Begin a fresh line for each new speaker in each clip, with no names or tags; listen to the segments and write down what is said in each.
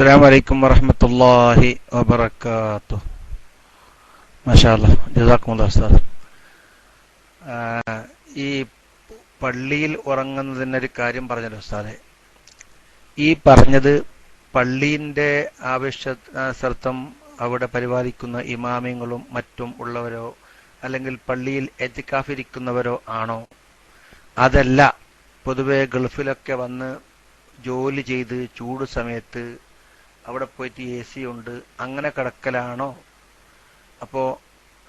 അസ്സലാമു അലൈക്കും വറഹ്മത്തുള്ളാഹി വബറകാതുഹു. മാഷാഅല്ലാഹ്, ജസാക്കുമുല്ലാഹ് ഉസ്താദ്. ഈ പള്ളിയിൽ ഉറങ്ങുന്നതിനൊരു കാര്യം പറഞ്ഞല്ലോ ഉസ്താദെ. ഈ പറഞ്ഞത് പള്ളീൻ്റെ ആവശ്യാർത്ഥം അവിടെ പരിപാലിക്കുന്ന ഇമാമിങ്ങളും മറ്റും ഉള്ളവരോ അല്ലെങ്കിൽ പള്ളിയിൽ എത്തിക്കാഫിരിക്കുന്നവരോ ആണോ? അതല്ല, പൊതുവെ ഗൾഫിലൊക്കെ വന്ന് ജോലി ചെയ്ത് ചൂട് സമയത്ത് അവിടെ പോയിട്ട് AC ഉണ്ട്, അങ്ങനെ കിടക്കലാണോ? അപ്പോൾ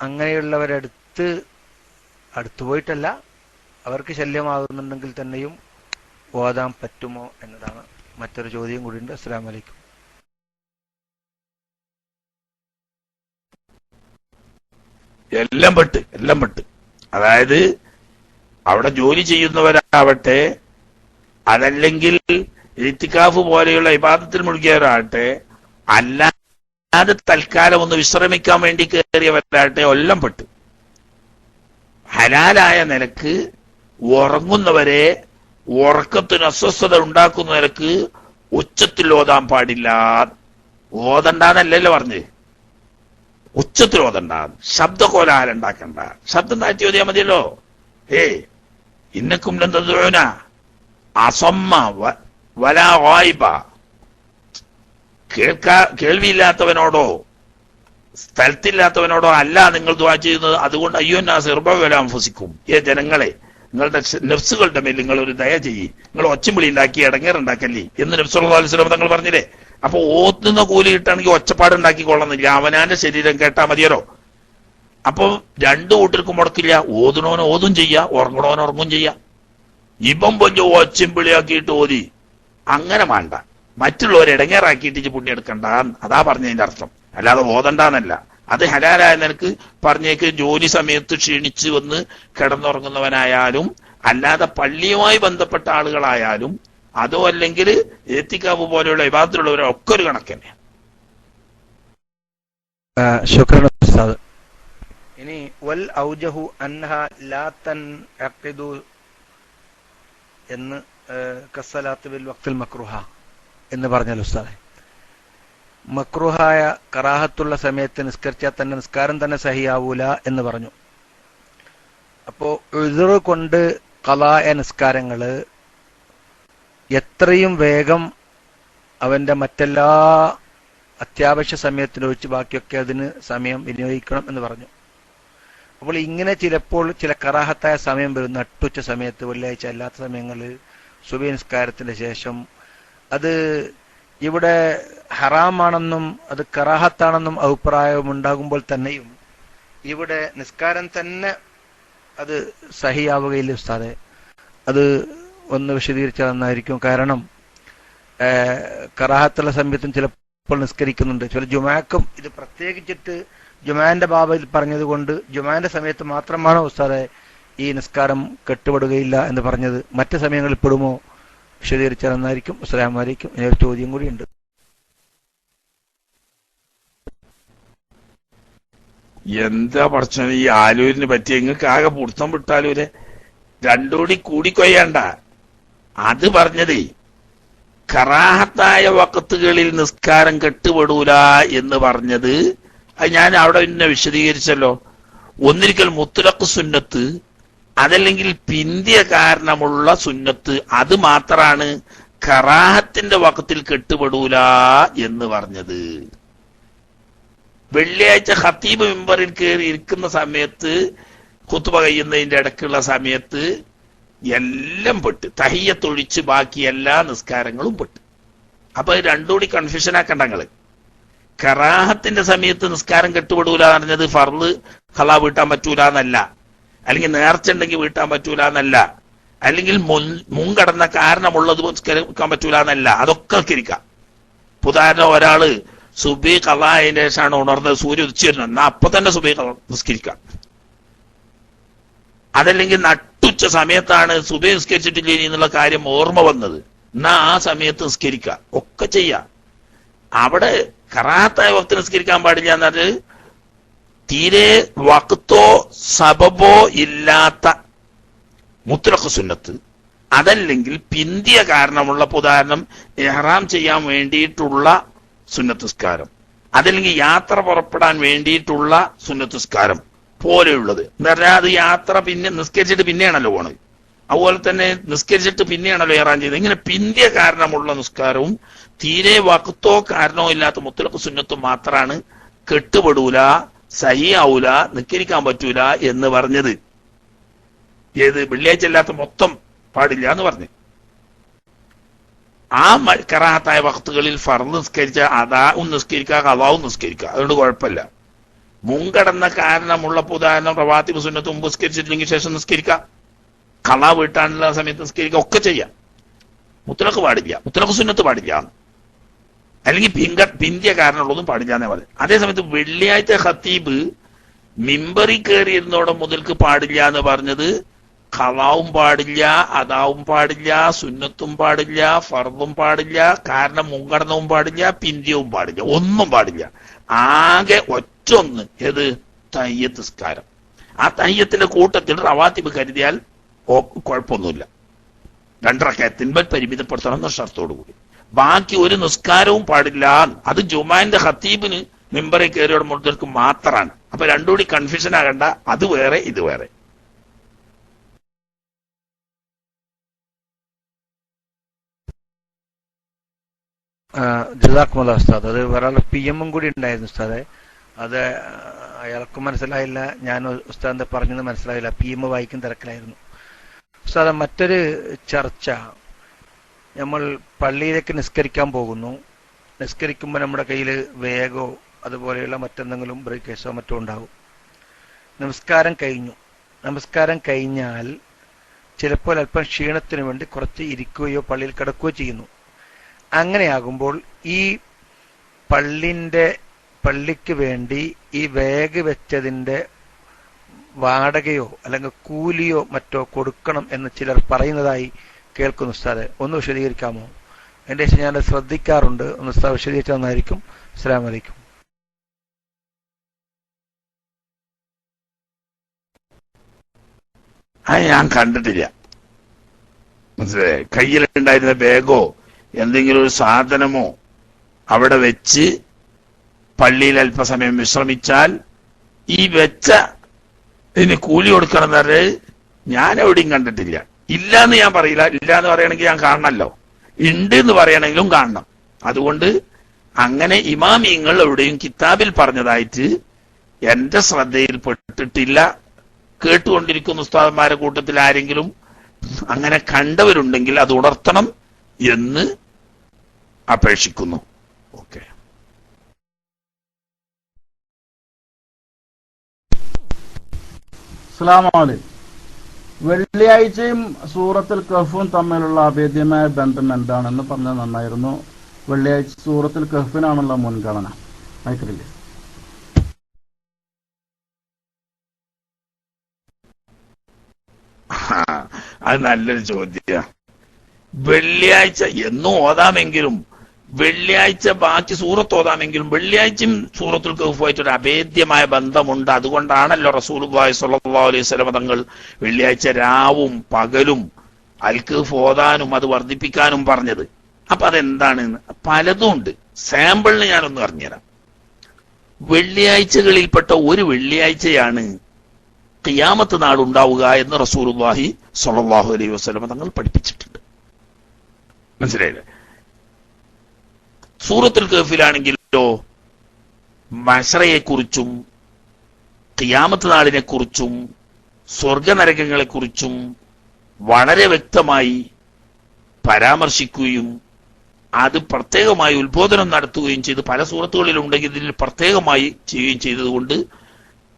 അങ്ങനെയുള്ളവരടുത്ത് പോയിട്ടല്ല, അവർക്ക് ശല്യമാകുന്നുണ്ടെങ്കിൽ തന്നെയും ഓതാൻ പറ്റുമോ എന്നതാണ് മറ്റൊരു ചോദ്യം കൂടിയുണ്ട്. അസ്സലാമു അലൈക്കും.
എല്ലാം പെട്ട് അതായത് അവിടെ ജോലി ചെയ്യുന്നവരാവട്ടെ, അതല്ലെങ്കിൽ ഇത്തിക്കാഫ് പോലെയുള്ള ഇബാദത്തിൽ മുഴുകിയവരാകട്ടെ, അല്ലാതെ തൽക്കാലം ഒന്ന് വിശ്രമിക്കാൻ വേണ്ടി കയറിയവരാകട്ടെ, എല്ലാം പെട്ട്. ഹലാലായ നിലക്ക് ഉറങ്ങുന്നവരെ ഉറക്കത്തിന് അസ്വസ്ഥത ഉണ്ടാക്കുന്ന നിലക്ക് ഉച്ചത്തിൽ ഓതാൻ പാടില്ല. ഓതണ്ടാന്നല്ലല്ലോ പറഞ്ഞ്, ഉച്ചത്തിൽ ഓതണ്ട, ശബ്ദകോലാഹലം ഉണ്ടാക്കണ്ട, ശബ്ദം താഴ്ത്തി ഓതിയാൽ മതിയല്ലോ. ഇന്നക്കും ലന്തദുഊന അസമ്മ വലാ ഗായിബ, കേൾവിയില്ലാത്തവനോടോ സ്ഥലത്തില്ലാത്തവനോടോ അല്ല നിങ്ങൾ ദുആ ചെയ്യുന്നത്. അതുകൊണ്ട് അയ്യോന്നാസ് ഇർബഅൻഫുസിക്കും, ജനങ്ങളെ, നിങ്ങളുടെ നഫ്സുകളുടെ മേൽ നിങ്ങൾ ഒരു ദയ ചെയ്യ്, നിങ്ങൾ ഒച്ചമ്പിളി ഉണ്ടാക്കി ഇടങ്ങേറുണ്ടാക്കല്ലേ എന്ന് നബി സല്ലല്ലാഹു അലൈഹി വസല്ലം തങ്ങൾ പറഞ്ഞില്ലേ. അപ്പൊ ഓത്തുന്ന കൂലി കിട്ടാണെങ്കിൽ ഒച്ചപ്പാട് ഉണ്ടാക്കിക്കൊള്ളുന്നില്ല, അവനാന്റെ ശരീരം കേട്ടാ മതിയല്ലോ. അപ്പൊ രണ്ടു കൂട്ടർക്കും മുടക്കില്ല, ഓതുണോന് ഓതും ചെയ്യാ, ഉറങ്ങണോന് ഉറങ്ങും ചെയ്യാ. ഇപ്പം പൊഞ്ചോ ഒച്ചമ്പിളിയാക്കിയിട്ട് ഓതി അങ്ങനെ വേണ്ട, മറ്റുള്ളവരെ ഇടങ്ങേറാക്കിയിട്ട് പുണ്യെടുക്കണ്ട, അതാ പറഞ്ഞതിന്റെ അർത്ഥം. അല്ലാതെ ഓതണ്ടാന്നല്ല. അത് ഹലാലായ നിനക്ക് പറഞ്ഞേക്ക് ജോലി സമയത്ത് ക്ഷീണിച്ച് വന്ന് കിടന്നുറങ്ങുന്നവനായാലും അല്ലാതെ പള്ളിയുമായി ബന്ധപ്പെട്ട ആളുകളായാലും അതോ അല്ലെങ്കിൽ എത്തിക്കാവ് പോലെയുള്ള ഇബാദത്തുള്ളവരോ ഒക്കെ ഒരു കണക്ക് തന്നെ.
ശുക്രൻ ഉസ്താദ്. ഇനി വൽ ഔജഹു അൻഹ ലാ തൻഅഖിദു എന്ന് കസ്സലാത്ത് ബിൽ വഖ്തിൽ മക്ruഹ എന്ന് പറഞ്ഞല്ലോ ഉസ്താദെ. മക്ruഹായ കറാഹത്തുള്ള സമയത്ത് നിസ്കരിച്ചാൽ തന്നെ നിസ്കാരം തന്നെ സഹിയാവൂല എന്ന് പറഞ്ഞു. അപ്പോ ഉദ്ർ കൊണ്ട് ഖളായ നിസ്കാരങ്ങള് എത്രയും വേഗം അവന്റെ മറ്റെല്ലാ അത്യാവശ്യ സമയത്തിനൊഴിച്ച് ബാക്കിയൊക്കെ അതിന് സമയം വിനിയോഗിക്കണം എന്ന് പറഞ്ഞു. അപ്പോൾ ഇങ്ങനെ ചിലപ്പോൾ ചില കറാഹത്തായ സമയം വരും, നട്ടുച്ച സമയത്ത്, വെള്ളിയാഴ്ച അല്ലാത്ത സമയങ്ങളിൽ, സുബഹി നിസ്കാരത്തിന് ശേഷം. അത് ഇവിടെ ഹറാമാണെന്നും അത് കറാഹത്താണെന്നും അഭിപ്രായം ഉണ്ടാകുമ്പോൾ തന്നെയും ഇവിടെ നിസ്കാരം തന്നെ അത് സഹിയാവുകയില്ല ഉസ്താദെ. അത് ഒന്ന് വിശദീകരിച്ചാൽ നന്നായിരിക്കും. കാരണം കറാഹത്തുള്ള സമയത്തും ചിലപ്പോൾ നിസ്കരിക്കുന്നുണ്ട്. ചില ജുമാക്കും ഇത് പ്രത്യേകിച്ചിട്ട് ജുമാന്റെ ബാബയിൽ പറഞ്ഞത് കൊണ്ട് ജുമാന്റെ സമയത്ത് മാത്രമാണോ ഉസ്താദെ ഈ നിസ്കാരം കെട്ടുപെടുകയില്ല എന്ന് പറഞ്ഞത്? മറ്റ് സമയങ്ങളിൽ പെടുമോ? വിശദീകരിച്ചാൽ നന്നായിരിക്കും. അസ്സലാമു അലൈക്കും. ഒരു ചോദ്യം കൂടിയുണ്ട്.
എന്താ പ്രശ്നം ഈ ആലൂരിന് പറ്റി? നിങ്ങൾക്ക് ആകെ പുടുത്തം വിട്ടാലൂരെ രണ്ടുകൂടി കൂടിക്കൊയ്യണ്ട. അത് പറഞ്ഞതേ കറാഹത്തായ വഖത്തുകളിൽ നിസ്കാരം കെട്ടുപെടൂല എന്ന് പറഞ്ഞത് അത് ഞാൻ അവിടെ പിന്നെ വിശദീകരിച്ചല്ലോ. ഒന്നിരിക്കൽ മുത്ലഖ് സുന്നത്ത്, അതല്ലെങ്കിൽ പിന്തിയ കാരണമുള്ള സുന്നത്ത്, അത് മാത്രാണ് കറാഹത്തിന്റെ വഖത്തിൽ കെട്ടുപെടൂല എന്ന് പറഞ്ഞത്. വെള്ളിയാഴ്ച ഖത്തീബ് മിമ്പറിൽ കയറി ഇരിക്കുന്ന സമയത്ത്, ഖുത്ബ കഴിയുന്നതിന്റെ ഇടയ്ക്കുള്ള സമയത്ത് എല്ലാം പെട്ട്, തഹിയ്യത്തൊഴിച്ച് ബാക്കി എല്ലാ നിസ്കാരങ്ങളും പെട്ട്. അപ്പൊ രണ്ടുകൂടി കൺഫ്യൂഷൻ ആക്കണ്ട നിങ്ങള്. കറാഹത്തിന്റെ സമയത്ത് നിസ്കാരം കെട്ടുപെടൂല പറഞ്ഞത് ഫർള് ഖളാ വീട്ടാൻ പറ്റൂല എന്നല്ല, അല്ലെങ്കിൽ നേർച്ച ഉണ്ടെങ്കിൽ വീട്ടാൻ പറ്റൂല എന്നല്ല, അല്ലെങ്കിൽ മുൻകടന്ന കാരണമുള്ളത് നിസ്കരിക്കാൻ പറ്റൂല എന്നല്ല, അതൊക്കെ നിസ്കരിക്കാം. ഉദാഹരണം, ഒരാള് സുബഹി ഖളായതിന്റെ ശേഷമാണ് ഉണർന്നത്, സൂര്യ ഉദിച്ചു വരുന്നത്, എന്നാ അപ്പൊ തന്നെ സുബഹി നിസ്കരിക്കാം. അതല്ലെങ്കിൽ നട്ടുച്ച സമയത്താണ് സുബഹി നിസ്കരിച്ചിട്ടില്ല എന്നുള്ള കാര്യം ഓർമ്മ വന്നത്, എന്നാ ആ സമയത്ത് നിസ്കരിക്കാം, ഒക്കെ ചെയ്യാം. അവിടെ കറാഹത്തായ വഖത്ത് നിസ്കരിക്കാൻ പാടില്ല എന്നത് തീരെ വഖത്തോ സബബോ ഇല്ലാത്ത മുത്ലഖ് സുന്നത്ത്, അതല്ലെങ്കിൽ പിന്തിയ കാരണമുള്ള, ഉദാഹരണം ഇഹ്റാം ചെയ്യാൻ വേണ്ടിയിട്ടുള്ള സുന്നത്തുസ്കാരം, അതല്ലെങ്കിൽ യാത്ര പുറപ്പെടാൻ വേണ്ടിയിട്ടുള്ള സുന്നത്തുസ്കാരം പോലെയുള്ളത് എന്ന് പറഞ്ഞാൽ അത് യാത്ര പിന്നെ നിസ്കരിച്ചിട്ട് പിന്നെയാണല്ലോ പോണത്. അതുപോലെ തന്നെ നിസ്കരിച്ചിട്ട് പിന്നെയാണല്ലോ ഏറാൻ ചെയ്തത്. ഇങ്ങനെ പിന്തിയ കാരണമുള്ള നിസ്കാരവും തീരെ വക്തോ കാരണമോ ഇല്ലാത്ത മുത്തലഖ് സുന്നത്തും മാത്രമാണ് കെട്ടുപെടൂല, സഹിയാവൂല, നിസ്കരിക്കാൻ പറ്റൂല എന്ന് പറഞ്ഞത്. ഏത് വെള്ളിയാഴ്ച അല്ലാത്ത മൊത്തം പാടില്ല എന്ന് പറഞ്ഞു. ആ കറാഹത്തായ വക്തുകളിൽ ഫർദ് നിസ്കരിച്ച അദാവും നിസ്കരിക്കുക, ഖളാവും നിസ്കരിക്കുക, അതുകൊണ്ട് കുഴപ്പമില്ല. മുൻകടന്ന കാരണമുള്ള ഉദാഹരണം റവാത്തിബ് സുന്നത്ത് മുമ്പ് നിസ്കരിച്ചിട്ടില്ലെങ്കിൽ ശേഷം നിസ്കരിക്കുക, ഖളാ വീട്ടാനുള്ള സമയത്ത് നിസ്കരിക്കുക, ഒക്കെ ചെയ്യാം. മുത്തലഖ് പാടില്ല, മുത്തലഖ് സുന്നത്ത് പാടില്ല, അല്ലെങ്കിൽ പിന്തിയ കാരണമുള്ളതും പാടില്ല എന്നേ പറഞ്ഞു. അതേസമയത്ത് വെള്ളിയാഴ്ച ഖത്തീബ് മിമ്പറി കയറിയിരുന്നോടെ മുതൽക്ക് പാടില്ല എന്ന് പറഞ്ഞത് ഖളാവും പാടില്ല, അദാവും പാടില്ല, സുന്നത്തും പാടില്ല, ഫർദും പാടില്ല, കാരണം മുൻഗണനവും പാടില്ല, പിന്തിയവും പാടില്ല, ഒന്നും പാടില്ല. ആകെ ഒറ്റൊന്ന്, ഏത്? തയ്യത്ത് നിസ്കാരം. ആ തയ്യത്തിന്റെ കൂട്ടത്തിൽ റവാത്തിബ് കരുതിയാൽ കുഴപ്പമൊന്നുമില്ല. 2 റക്അത്തിന്മേൽ പരിമിതപ്പെടുത്തണം എന്ന ഷർത്തോടു കൂടി. ബാക്കി ഒരു നിസ്കാരവും പാടില്ല. അത് ജുമാന്റെ ഖത്തീബിന് മിമ്പറിൽ കയറിയോടെ മുതൽക്ക് മാത്രമാണ്. അപ്പൊ രണ്ടുകൂടി കൺഫ്യൂഷൻ ആകണ്ട, അത് വേറെ ഇത് വേറെ.
ജസാക്കുമുല്ലാഹ് ഉസ്താദ്. അത് ഒരാൾ PM കൂടി ഉണ്ടായിരുന്നു ഉസ്താദെ. അത് അയാൾക്ക് മനസ്സിലായില്ല, ഞാൻ ഉസ്താദിന്റെ പറഞ്ഞത് മനസ്സിലായില്ല. PM വായിക്കും തിരക്കിലായിരുന്നു ഉസ്താദ്. മറ്റൊരു ചർച്ച, നമ്മൾ പള്ളിയിലേക്ക് നിസ്കരിക്കാൻ പോകുന്നു. നിസ്കരിക്കുമ്പോൾ നമ്മുടെ കയ്യിൽ വേഗോ അതുപോലെയുള്ള മറ്റെന്തെങ്കിലും ബ്രേക്കേഴ്സോ മറ്റോ ഉണ്ടാവും. നമസ്കാരം കഴിഞ്ഞു. നമസ്കാരം കഴിഞ്ഞാൽ ചിലപ്പോൾ അല്പം ക്ഷീണത്തിന് വേണ്ടി കുറച്ച് ഇരിക്കുകയോ പള്ളിയിൽ കിടക്കുകയോ ചെയ്യുന്നു. അങ്ങനെയാകുമ്പോൾ ഈ പള്ളിക്ക് വേണ്ടി ഈ വേഗ് വെച്ചതിന്റെ വാടകയോ അല്ലെങ്കിൽ കൂലിയോ മറ്റോ കൊടുക്കണം എന്ന് ചിലർ പറയുന്നതായി കേൾക്കുന്നു ഉസ്താദെ. ഒന്ന് വിശദീകരിക്കാമോ? എന്റെ ശേഷം ഞാൻ ശ്രദ്ധിക്കാറുണ്ട്. ഒന്ന് ഉസ്താദ് വിശദീകരിച്ചാൽ നന്നായിരിക്കും. അസ്സലാമു അലൈക്കും.
ഞാൻ കണ്ടിട്ടില്ല. മനസ്സിലായി? കയ്യിലുണ്ടായിരുന്ന ബാഗോ എന്തെങ്കിലും ഒരു സാധനമോ അവിടെ വെച്ച് പള്ളിയിൽ അല്പസമയം വിശ്രമിച്ചാൽ ഈ വെച്ച ഇതിന് കൂലി കൊടുക്കണം എന്ന് പറഞ്ഞാൽ ഞാൻ എവിടെയും കണ്ടിട്ടില്ല. ഇല്ല എന്ന് ഞാൻ പറയില്ല. ഇല്ല എന്ന് പറയണമെങ്കിൽ ഞാൻ കാണണമല്ലോ. ഉണ്ട് എന്ന് പറയണമെങ്കിലും കാണണം. അതുകൊണ്ട് അങ്ങനെ ഇമാമിയങ്ങൾ എവിടെയും കിതാബിൽ പറഞ്ഞതായിട്ട് എന്റെ ശ്രദ്ധയിൽപ്പെട്ടിട്ടില്ല. കേട്ടുകൊണ്ടിരിക്കുന്ന ഉസ്താദന്മാരുടെ കൂട്ടത്തിൽ ആരെങ്കിലും അങ്ങനെ കണ്ടവരുണ്ടെങ്കിൽ അത് ഉണർത്തണം എന്ന് അപേക്ഷിക്കുന്നു. ഓക്കെ.
അസ്സലാമു അലൈക്കും. വെള്ളിയാഴ്ചയും സൂറത്തുൽ കഹ്ഫും തമ്മിലുള്ള അഭേദ്യമായ ബന്ധം എന്താണെന്ന് പറഞ്ഞാൽ നന്നായിരുന്നു. വെള്ളിയാഴ്ച സൂറത്തുൽ കഹ്ഫിനാണുള്ള മുൻഗണന. മൈക്കില്ലേ?
അത് നല്ലൊരു ചോദ്യ. വെള്ളിയാഴ്ച എന്നും ഓതാമെങ്കിലും വെള്ളിയാഴ്ച ബാക്കി സൂറത്ത് ഓതാമെങ്കിലും വെള്ളിയാഴ്ചയും സൂറത്തുൽ കഹ്ഫുമായിട്ടൊരു അഭേദ്യമായ ബന്ധമുണ്ട്. അതുകൊണ്ടാണല്ലോ റസൂലുള്ളാഹി സ്വല്ലല്ലാഹു അലൈഹി വസല്ലം തങ്ങൾ വെള്ളിയാഴ്ച രാവും പകലും അൽ കഹ്ഫ് ഓതാനും അത് വർദ്ധിപ്പിക്കാനും പറഞ്ഞത്. അപ്പൊ അതെന്താണ്? പലതും ഉണ്ട്. സാമ്പിളിന് ഞാനൊന്ന് പറഞ്ഞുതരാം. വെള്ളിയാഴ്ചകളിൽപ്പെട്ട ഒരു വെള്ളിയാഴ്ചയാണ് ഖിയാമത്ത് നാളുണ്ടാവുക എന്ന് റസൂലുള്ളാഹി സ്വല്ലല്ലാഹു അലൈഹി വസല്ലം തങ്ങൾ പഠിപ്പിച്ചിട്ടുണ്ട്. മനസ്സിലായില്ലേ? സൂറത്തുൽ കഹ്ഫിലാണെങ്കിലോ മഹ്ശറയെക്കുറിച്ചും ഖിയാമത്ത് നാളിനെക്കുറിച്ചും സ്വർഗനരകങ്ങളെക്കുറിച്ചും വളരെ വ്യക്തമായി പരാമർശിക്കുകയും അത് പ്രത്യേകമായി ഉത്ബോധനം നടത്തുകയും ചെയ്ത് പല സൂറത്തുകളിലുണ്ടെങ്കിൽ ഇതിൽ പ്രത്യേകമായി ചെയ്യുകയും ചെയ്തതുകൊണ്ട്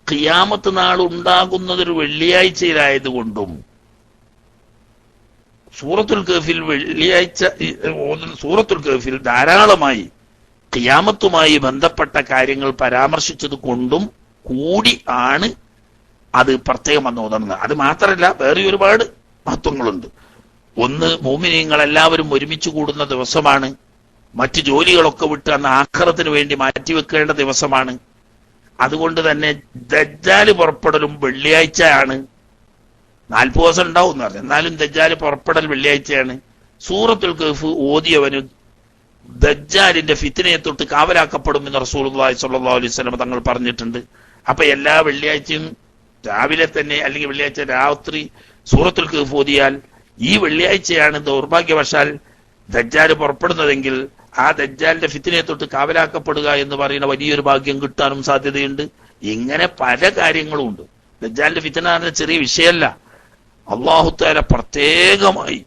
ഖിയാമത്ത് നാൾ ഉണ്ടാകുന്നതൊരു വെള്ളിയാഴ്ചയിലായതുകൊണ്ടും സൂറത്തുൽ കഹ്ഫിൽ സൂറത്തുൽ കഹ്ഫിൽ ധാരാളമായി ഖിയാമത്തുമായി ബന്ധപ്പെട്ട കാര്യങ്ങൾ പരാമർശിച്ചത് കൊണ്ടും കൂടി ആണ് അത് പ്രത്യേകം വന്ന് ഓതുന്നത്. അത് മാത്രമല്ല, വേറെ ഒരുപാട് മഹത്വങ്ങളുണ്ട്. ഒന്ന്, മുഅ്മിനീങ്ങൾ എല്ലാവരും ഒരുമിച്ച് കൂടുന്ന ദിവസമാണ്. മറ്റു ജോലികളൊക്കെ വിട്ട് അന്ന് ആഖിറത്തിന് വേണ്ടി മാറ്റിവെക്കേണ്ട ദിവസമാണ്. അതുകൊണ്ട് തന്നെ ദജ്ജാല് പുറപ്പെടലും വെള്ളിയാഴ്ചയാണ്. 40 ദിവസം ഉണ്ടാവും എന്ന് പറഞ്ഞു. എന്നാലും ദജ്ജാല് പുറപ്പെടൽ വെള്ളിയാഴ്ചയാണ്. സൂറത്തുൽ കഹ്ഫ് ഓതിയവന് ദജ്ജാലിന്റെ ഫിത്നയെ തൊട്ട് കാവലാക്കപ്പെടുമെന്ന് റസൂലുള്ളാഹി സ്വല്ലല്ലാഹു അലൈഹി വസല്ലം തങ്ങൾ പറഞ്ഞിട്ടുണ്ട്. അപ്പൊ എല്ലാ വെള്ളിയാഴ്ചയും രാവിലെ തന്നെ അല്ലെങ്കിൽ വെള്ളിയാഴ്ച രാത്രി സൂറത്തുൽ കഹ്ഫ് ഓതിയാൽ ഈ വെള്ളിയാഴ്ചയാണ് ദൗർഭാഗ്യവശാൽ ദജ്ജാല് പുറപ്പെടുന്നതെങ്കിൽ ആ ദജ്ജാലിന്റെ ഫിത്നയെ തൊട്ട് കാവലാക്കപ്പെടുക എന്ന് പറയുന്ന വലിയൊരു ഭാഗ്യം കിട്ടാനും സാധ്യതയുണ്ട്. ഇങ്ങനെ പല കാര്യങ്ങളും ഉണ്ട്. ദജ്ജാലിന്റെ ഫിത്ന എന്ന ചെറിയ വിഷയമല്ല. അല്ലാഹു തആല പ്രത്യേകമായി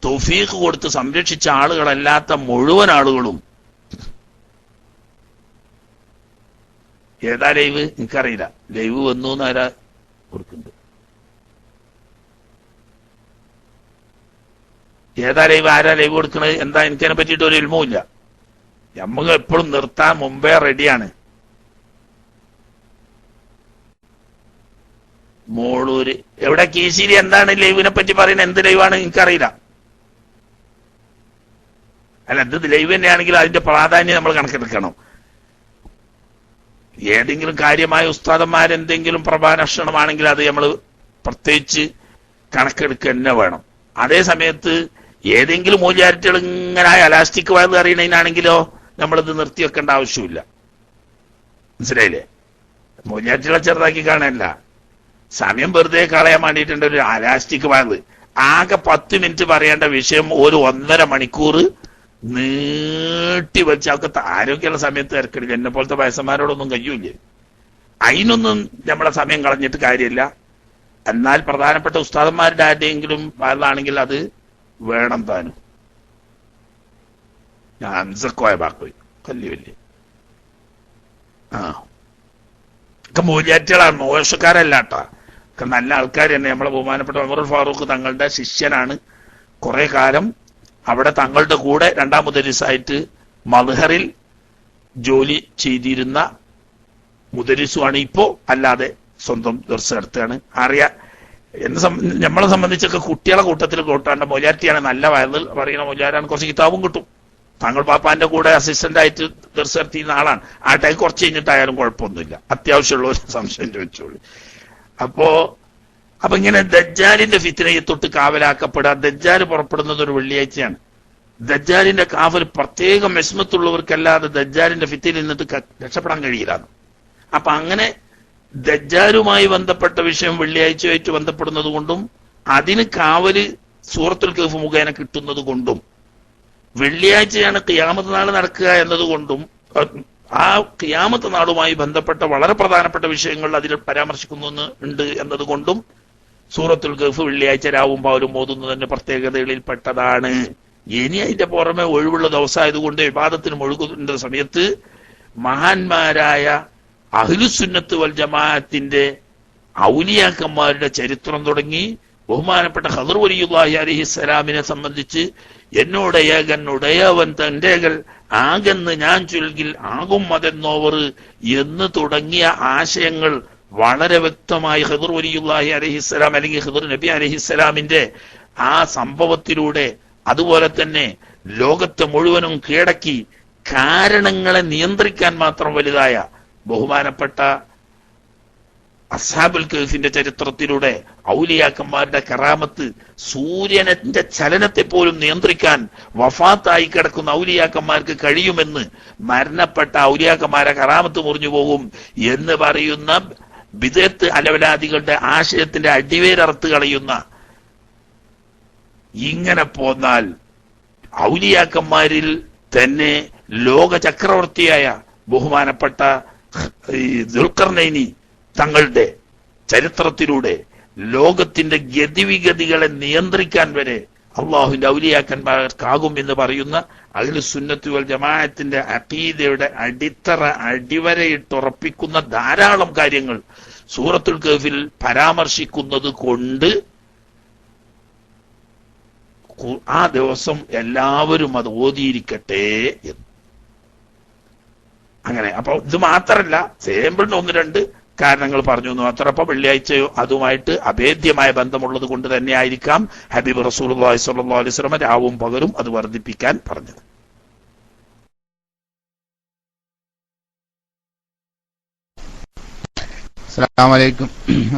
തൗഫീഖ് കൊടുത്ത് സംരക്ഷിച്ച ആളുകളല്ലാത്ത മുഴുവൻ ആളുകളും ഏതാ ലൈവ് എനിക്കറിയില്ല. ലൈവ് വന്നു എന്ന് ആരാ കൊടുക്കുന്നുണ്ട്? ഏതാ ലൈവ്, ആരാ ലൈവ് കൊടുക്കണത്, എന്താ? എനിക്കതിനെ പറ്റിയിട്ട് ഒരു ഇൽമുമില്ല. നമുക്ക് എപ്പോഴും നിർത്താൻ മുമ്പേ റെഡിയാണ്. മോളൂര് എവിടെ? കീശേരി. എന്താണ് ലൈവിനെ പറ്റി പറയുന്നത്? എന്ത് ലൈവാണ് എനിക്കറിയില്ല. അല്ല, ഇത് ലൈവ് തന്നെയാണെങ്കിൽ അതിന്റെ പ്രാധാന്യം നമ്മൾ കണക്കെടുക്കണം. ഏതെങ്കിലും കാര്യമായ ഉസ്താദന്മാരെന്തെങ്കിലും പ്രഭാഷണമാണെങ്കിൽ അത് നമ്മൾ പ്രത്യേകിച്ച് കണക്കെടുക്കുക തന്നെ വേണം. അതേ സമയത്ത് ഏതെങ്കിലും മൂല്യാരിറ്റികൾ ഇങ്ങനെ അലാസ്റ്റിക് വയത് അറിയണതിനാണെങ്കിലോ നമ്മളിത് നിർത്തി വെക്കേണ്ട ആവശ്യമില്ല. മനസ്സിലായില്ലേ? മൂല്യാരിറ്റികളെ ചെറുതാക്കി കാണാനല്ല, സമയം വെറുതെ കളയാൻ വേണ്ടിയിട്ടുണ്ട് ഒരു അലാസ്റ്റിക് വയത്. ആകെ 10 മിനിറ്റ് പറയേണ്ട വിഷയം ഒരു 1.5 മണിക്കൂർ നീട്ടി വെച്ച് അവർക്ക് ആരോഗ്യമുള്ള സമയത്ത് തിരക്കിടില്ല. എന്നെ പോലത്തെ വയസ്സന്മാരോടൊന്നും കഴിയൂല്ലേ. അതിനൊന്നും നമ്മളെ സമയം കളഞ്ഞിട്ട് കാര്യമില്ല. എന്നാൽ പ്രധാനപ്പെട്ട ഉസ്താദന്മാരുടെ ആരുടെയെങ്കിലും വയലാണെങ്കിൽ അത് വേണം താനും. ഞാൻ ഹംസക്കോയ ബാക്കോയി കല്ലുവല്ലേ ഒക്കെ മൂല്യാറ്റുകളാണ്, മോശക്കാരല്ലാട്ടാ. നല്ല ആൾക്കാർ തന്നെ. നമ്മളെ ബഹുമാനപ്പെട്ട ഉമറുൽ ഫാറൂഖ് തങ്ങളുടെ ശിഷ്യനാണ്. കുറെ കാലം അവിടെ തങ്ങളുടെ കൂടെ 2ാം മുദരിസായിട്ട് മദ്ഹറിൽ ജോലി ചെയ്തിരുന്ന മുദരിസുമാണ്. ഇപ്പോ അല്ലാതെ സ്വന്തം ദർസ് നടത്തുകയാണ്. നമ്മളെ സംബന്ധിച്ചൊക്കെ കുട്ടികളെ കൂട്ടത്തിൽ കൂട്ടാണ്ട് മൊലാറ്റിയാണ്. നല്ല വയറിൽ പറയുന്ന മൊലാരാണ്. കുറച്ച് കിതാബും കിട്ടും. താങ്കൾ പാപ്പാന്റെ കൂടെ അസിസ്റ്റന്റ് ആയിട്ട് ദർസ് നടത്തിയിരുന്ന ആളാണ്. ആ ടൈം കുറച്ച് കഴിഞ്ഞിട്ടായാലും കുഴപ്പമൊന്നുമില്ല. അത്യാവശ്യമുള്ള ഒരു സംശയം ചോദിച്ചോളൂ. അപ്പൊ ഇങ്ങനെ ദജ്ജാലിന്റെ ഫിത്നയെ തൊട്ട് കാവലാക്കപ്പെടുക. ദജ്ജാല് പുറപ്പെടുന്നത് ഒരു വെള്ളിയാഴ്ചയാണ്. ദജ്ജാലിന്റെ കാവൽ പ്രത്യേകം വിസ്മത്തുള്ളവർക്കല്ലാതെ ദജ്ജാലിന്റെ ഫിത്നയിൽ നിന്നിട്ട് രക്ഷപ്പെടാൻ കഴിയില്ല. അപ്പൊ അങ്ങനെ ദജ്ജാലുമായി ബന്ധപ്പെട്ട വിഷയം വെള്ളിയാഴ്ചയായിട്ട് ബന്ധപ്പെടുന്നത് കൊണ്ടും അതിന് കാവല് സൂറത്തുൽ കഹ്ഫ് മുഖേന കിട്ടുന്നത് കൊണ്ടും വെള്ളിയാഴ്ചയാണ് ഖിയാമത്ത് നാൾ നടക്കുക എന്നതുകൊണ്ടും ആ ഖിയാമത്ത് നാളുമായി ബന്ധപ്പെട്ട വളരെ പ്രധാനപ്പെട്ട വിഷയങ്ങൾ അതിൽ പരാമർശിക്കുന്നു ഉണ്ട് എന്നതുകൊണ്ടും സൂറത്തുൽ കഹ്ഫ് വെള്ളിയാഴ്ച രാവും പകലും ഓതുന്നതിന്റെ പ്രത്യേകതകളിൽ പെട്ടതാണ്. ഇനി അതിന്റെ പുറമെ ഒഴിവുള്ള ദിവസമായതുകൊണ്ട് വിവാദത്തിന് മുഴുകുന്ന സമയത്ത് മഹാന്മാരായ അഹ്ലുസുന്നത്ത് വൽ ജമാഅത്തിന്റെ ഔലിയാക്കന്മാരുടെ ചരിത്രം തുടങ്ങി ബഹുമാനപ്പെട്ട ഖദർ വലിയുല്ലാഹി അലൈഹിസ്സലാമിനെ സംബന്ധിച്ച് എന്നോട് ഏകൻ ഉടയവൻ തന്റേകൾ ആകെന്ന് ഞാൻ ചൊൽകിൽ ആകും അതെന്നോവർ എന്ന് തുടങ്ങിയ ആശയങ്ങൾ വളരെ വ്യക്തമായി ഖദർ വലിയുല്ലാഹി അലൈഹിസ്സലാം അല്ലെങ്കിൽ ഖദർ നബി അലൈഹിസ്സലാമിന്റെ ആ സംഭവത്തിലൂടെ അതുപോലെ തന്നെ ലോകത്തെ മുഴുവനും കീഴടക്കി കാരണങ്ങളെ നിയന്ത്രിക്കാൻ മാത്രം വലുതായ ബഹുമാനപ്പെട്ട അസ്ഹാബുൽ കഹ്ഫിന്റെ ചരിത്രത്തിലൂടെ ഔലിയാക്കന്മാരുടെ കറാമത്ത്, സൂര്യന്റെ ചലനത്തെ പോലും നിയന്ത്രിക്കാൻ വഫാത്തായി കിടക്കുന്ന ഔലിയാക്കന്മാർക്ക് കഴിയുമെന്ന്, മരണപ്പെട്ട ഔലിയാക്കന്മാരെ കറാമത്ത് മുറിഞ്ഞു പോകും എന്ന് പറയുന്ന ബിദഅത്ത് അലവലാദികളുടെ ആശയത്തിന്റെ അടിവേരറുത്ത് കളയുന്ന ഇങ്ങനെ പോന്നാൽ ഔലിയാക്കന്മാരിൽ തന്നെ ലോക ചക്രവർത്തിയായ ബഹുമാനപ്പെട്ട ദുൽഖർനൈനി തങ്ങളുടെ ചരിത്രത്തിലൂടെ ലോകത്തിന്റെ ഗതിവിഗതികളെ നിയന്ത്രിക്കാൻ വരെ അള്ളാഹുവിന്റെ ഔലിയാക്കന്മാർക്കാകും എന്ന് പറയുന്ന അഹ്ലുസുന്നത്ത് വൽ ജമാഅത്തിന്റെ അഖീദയുടെ അടിത്തറ അടിവരയിട്ടുറപ്പിക്കുന്ന ധാരാളം കാര്യങ്ങൾ സൂറത്തുൽ കഹ്ഫിൽ പരാമർശിക്കുന്നത് കൊണ്ട് ആ ദിവസം എല്ലാവരും അത് ഓതിയിരിക്കട്ടെ എന്ന്. അങ്ങനെ അപ്പൊ ഇത് മാത്രല്ല, സാമ്പിളിന് 1-2 കാരണങ്ങൾ പറഞ്ഞു എന്ന് മാത്രം. അപ്പൊ വെള്ളിയാഴ്ചയോ അതുമായിട്ട് അഭേദ്യമായ ബന്ധമുള്ളത് കൊണ്ട് തന്നെ ആയിരിക്കാം ഹബീബ് റസൂലുള്ളാഹി സ്വല്ലല്ലാഹു അലൈഹി വസല്ലം രാവും പകലും അത് വർദ്ധിപ്പിക്കാൻ പറഞ്ഞത്.
അസ്സലാമു അലൈക്കും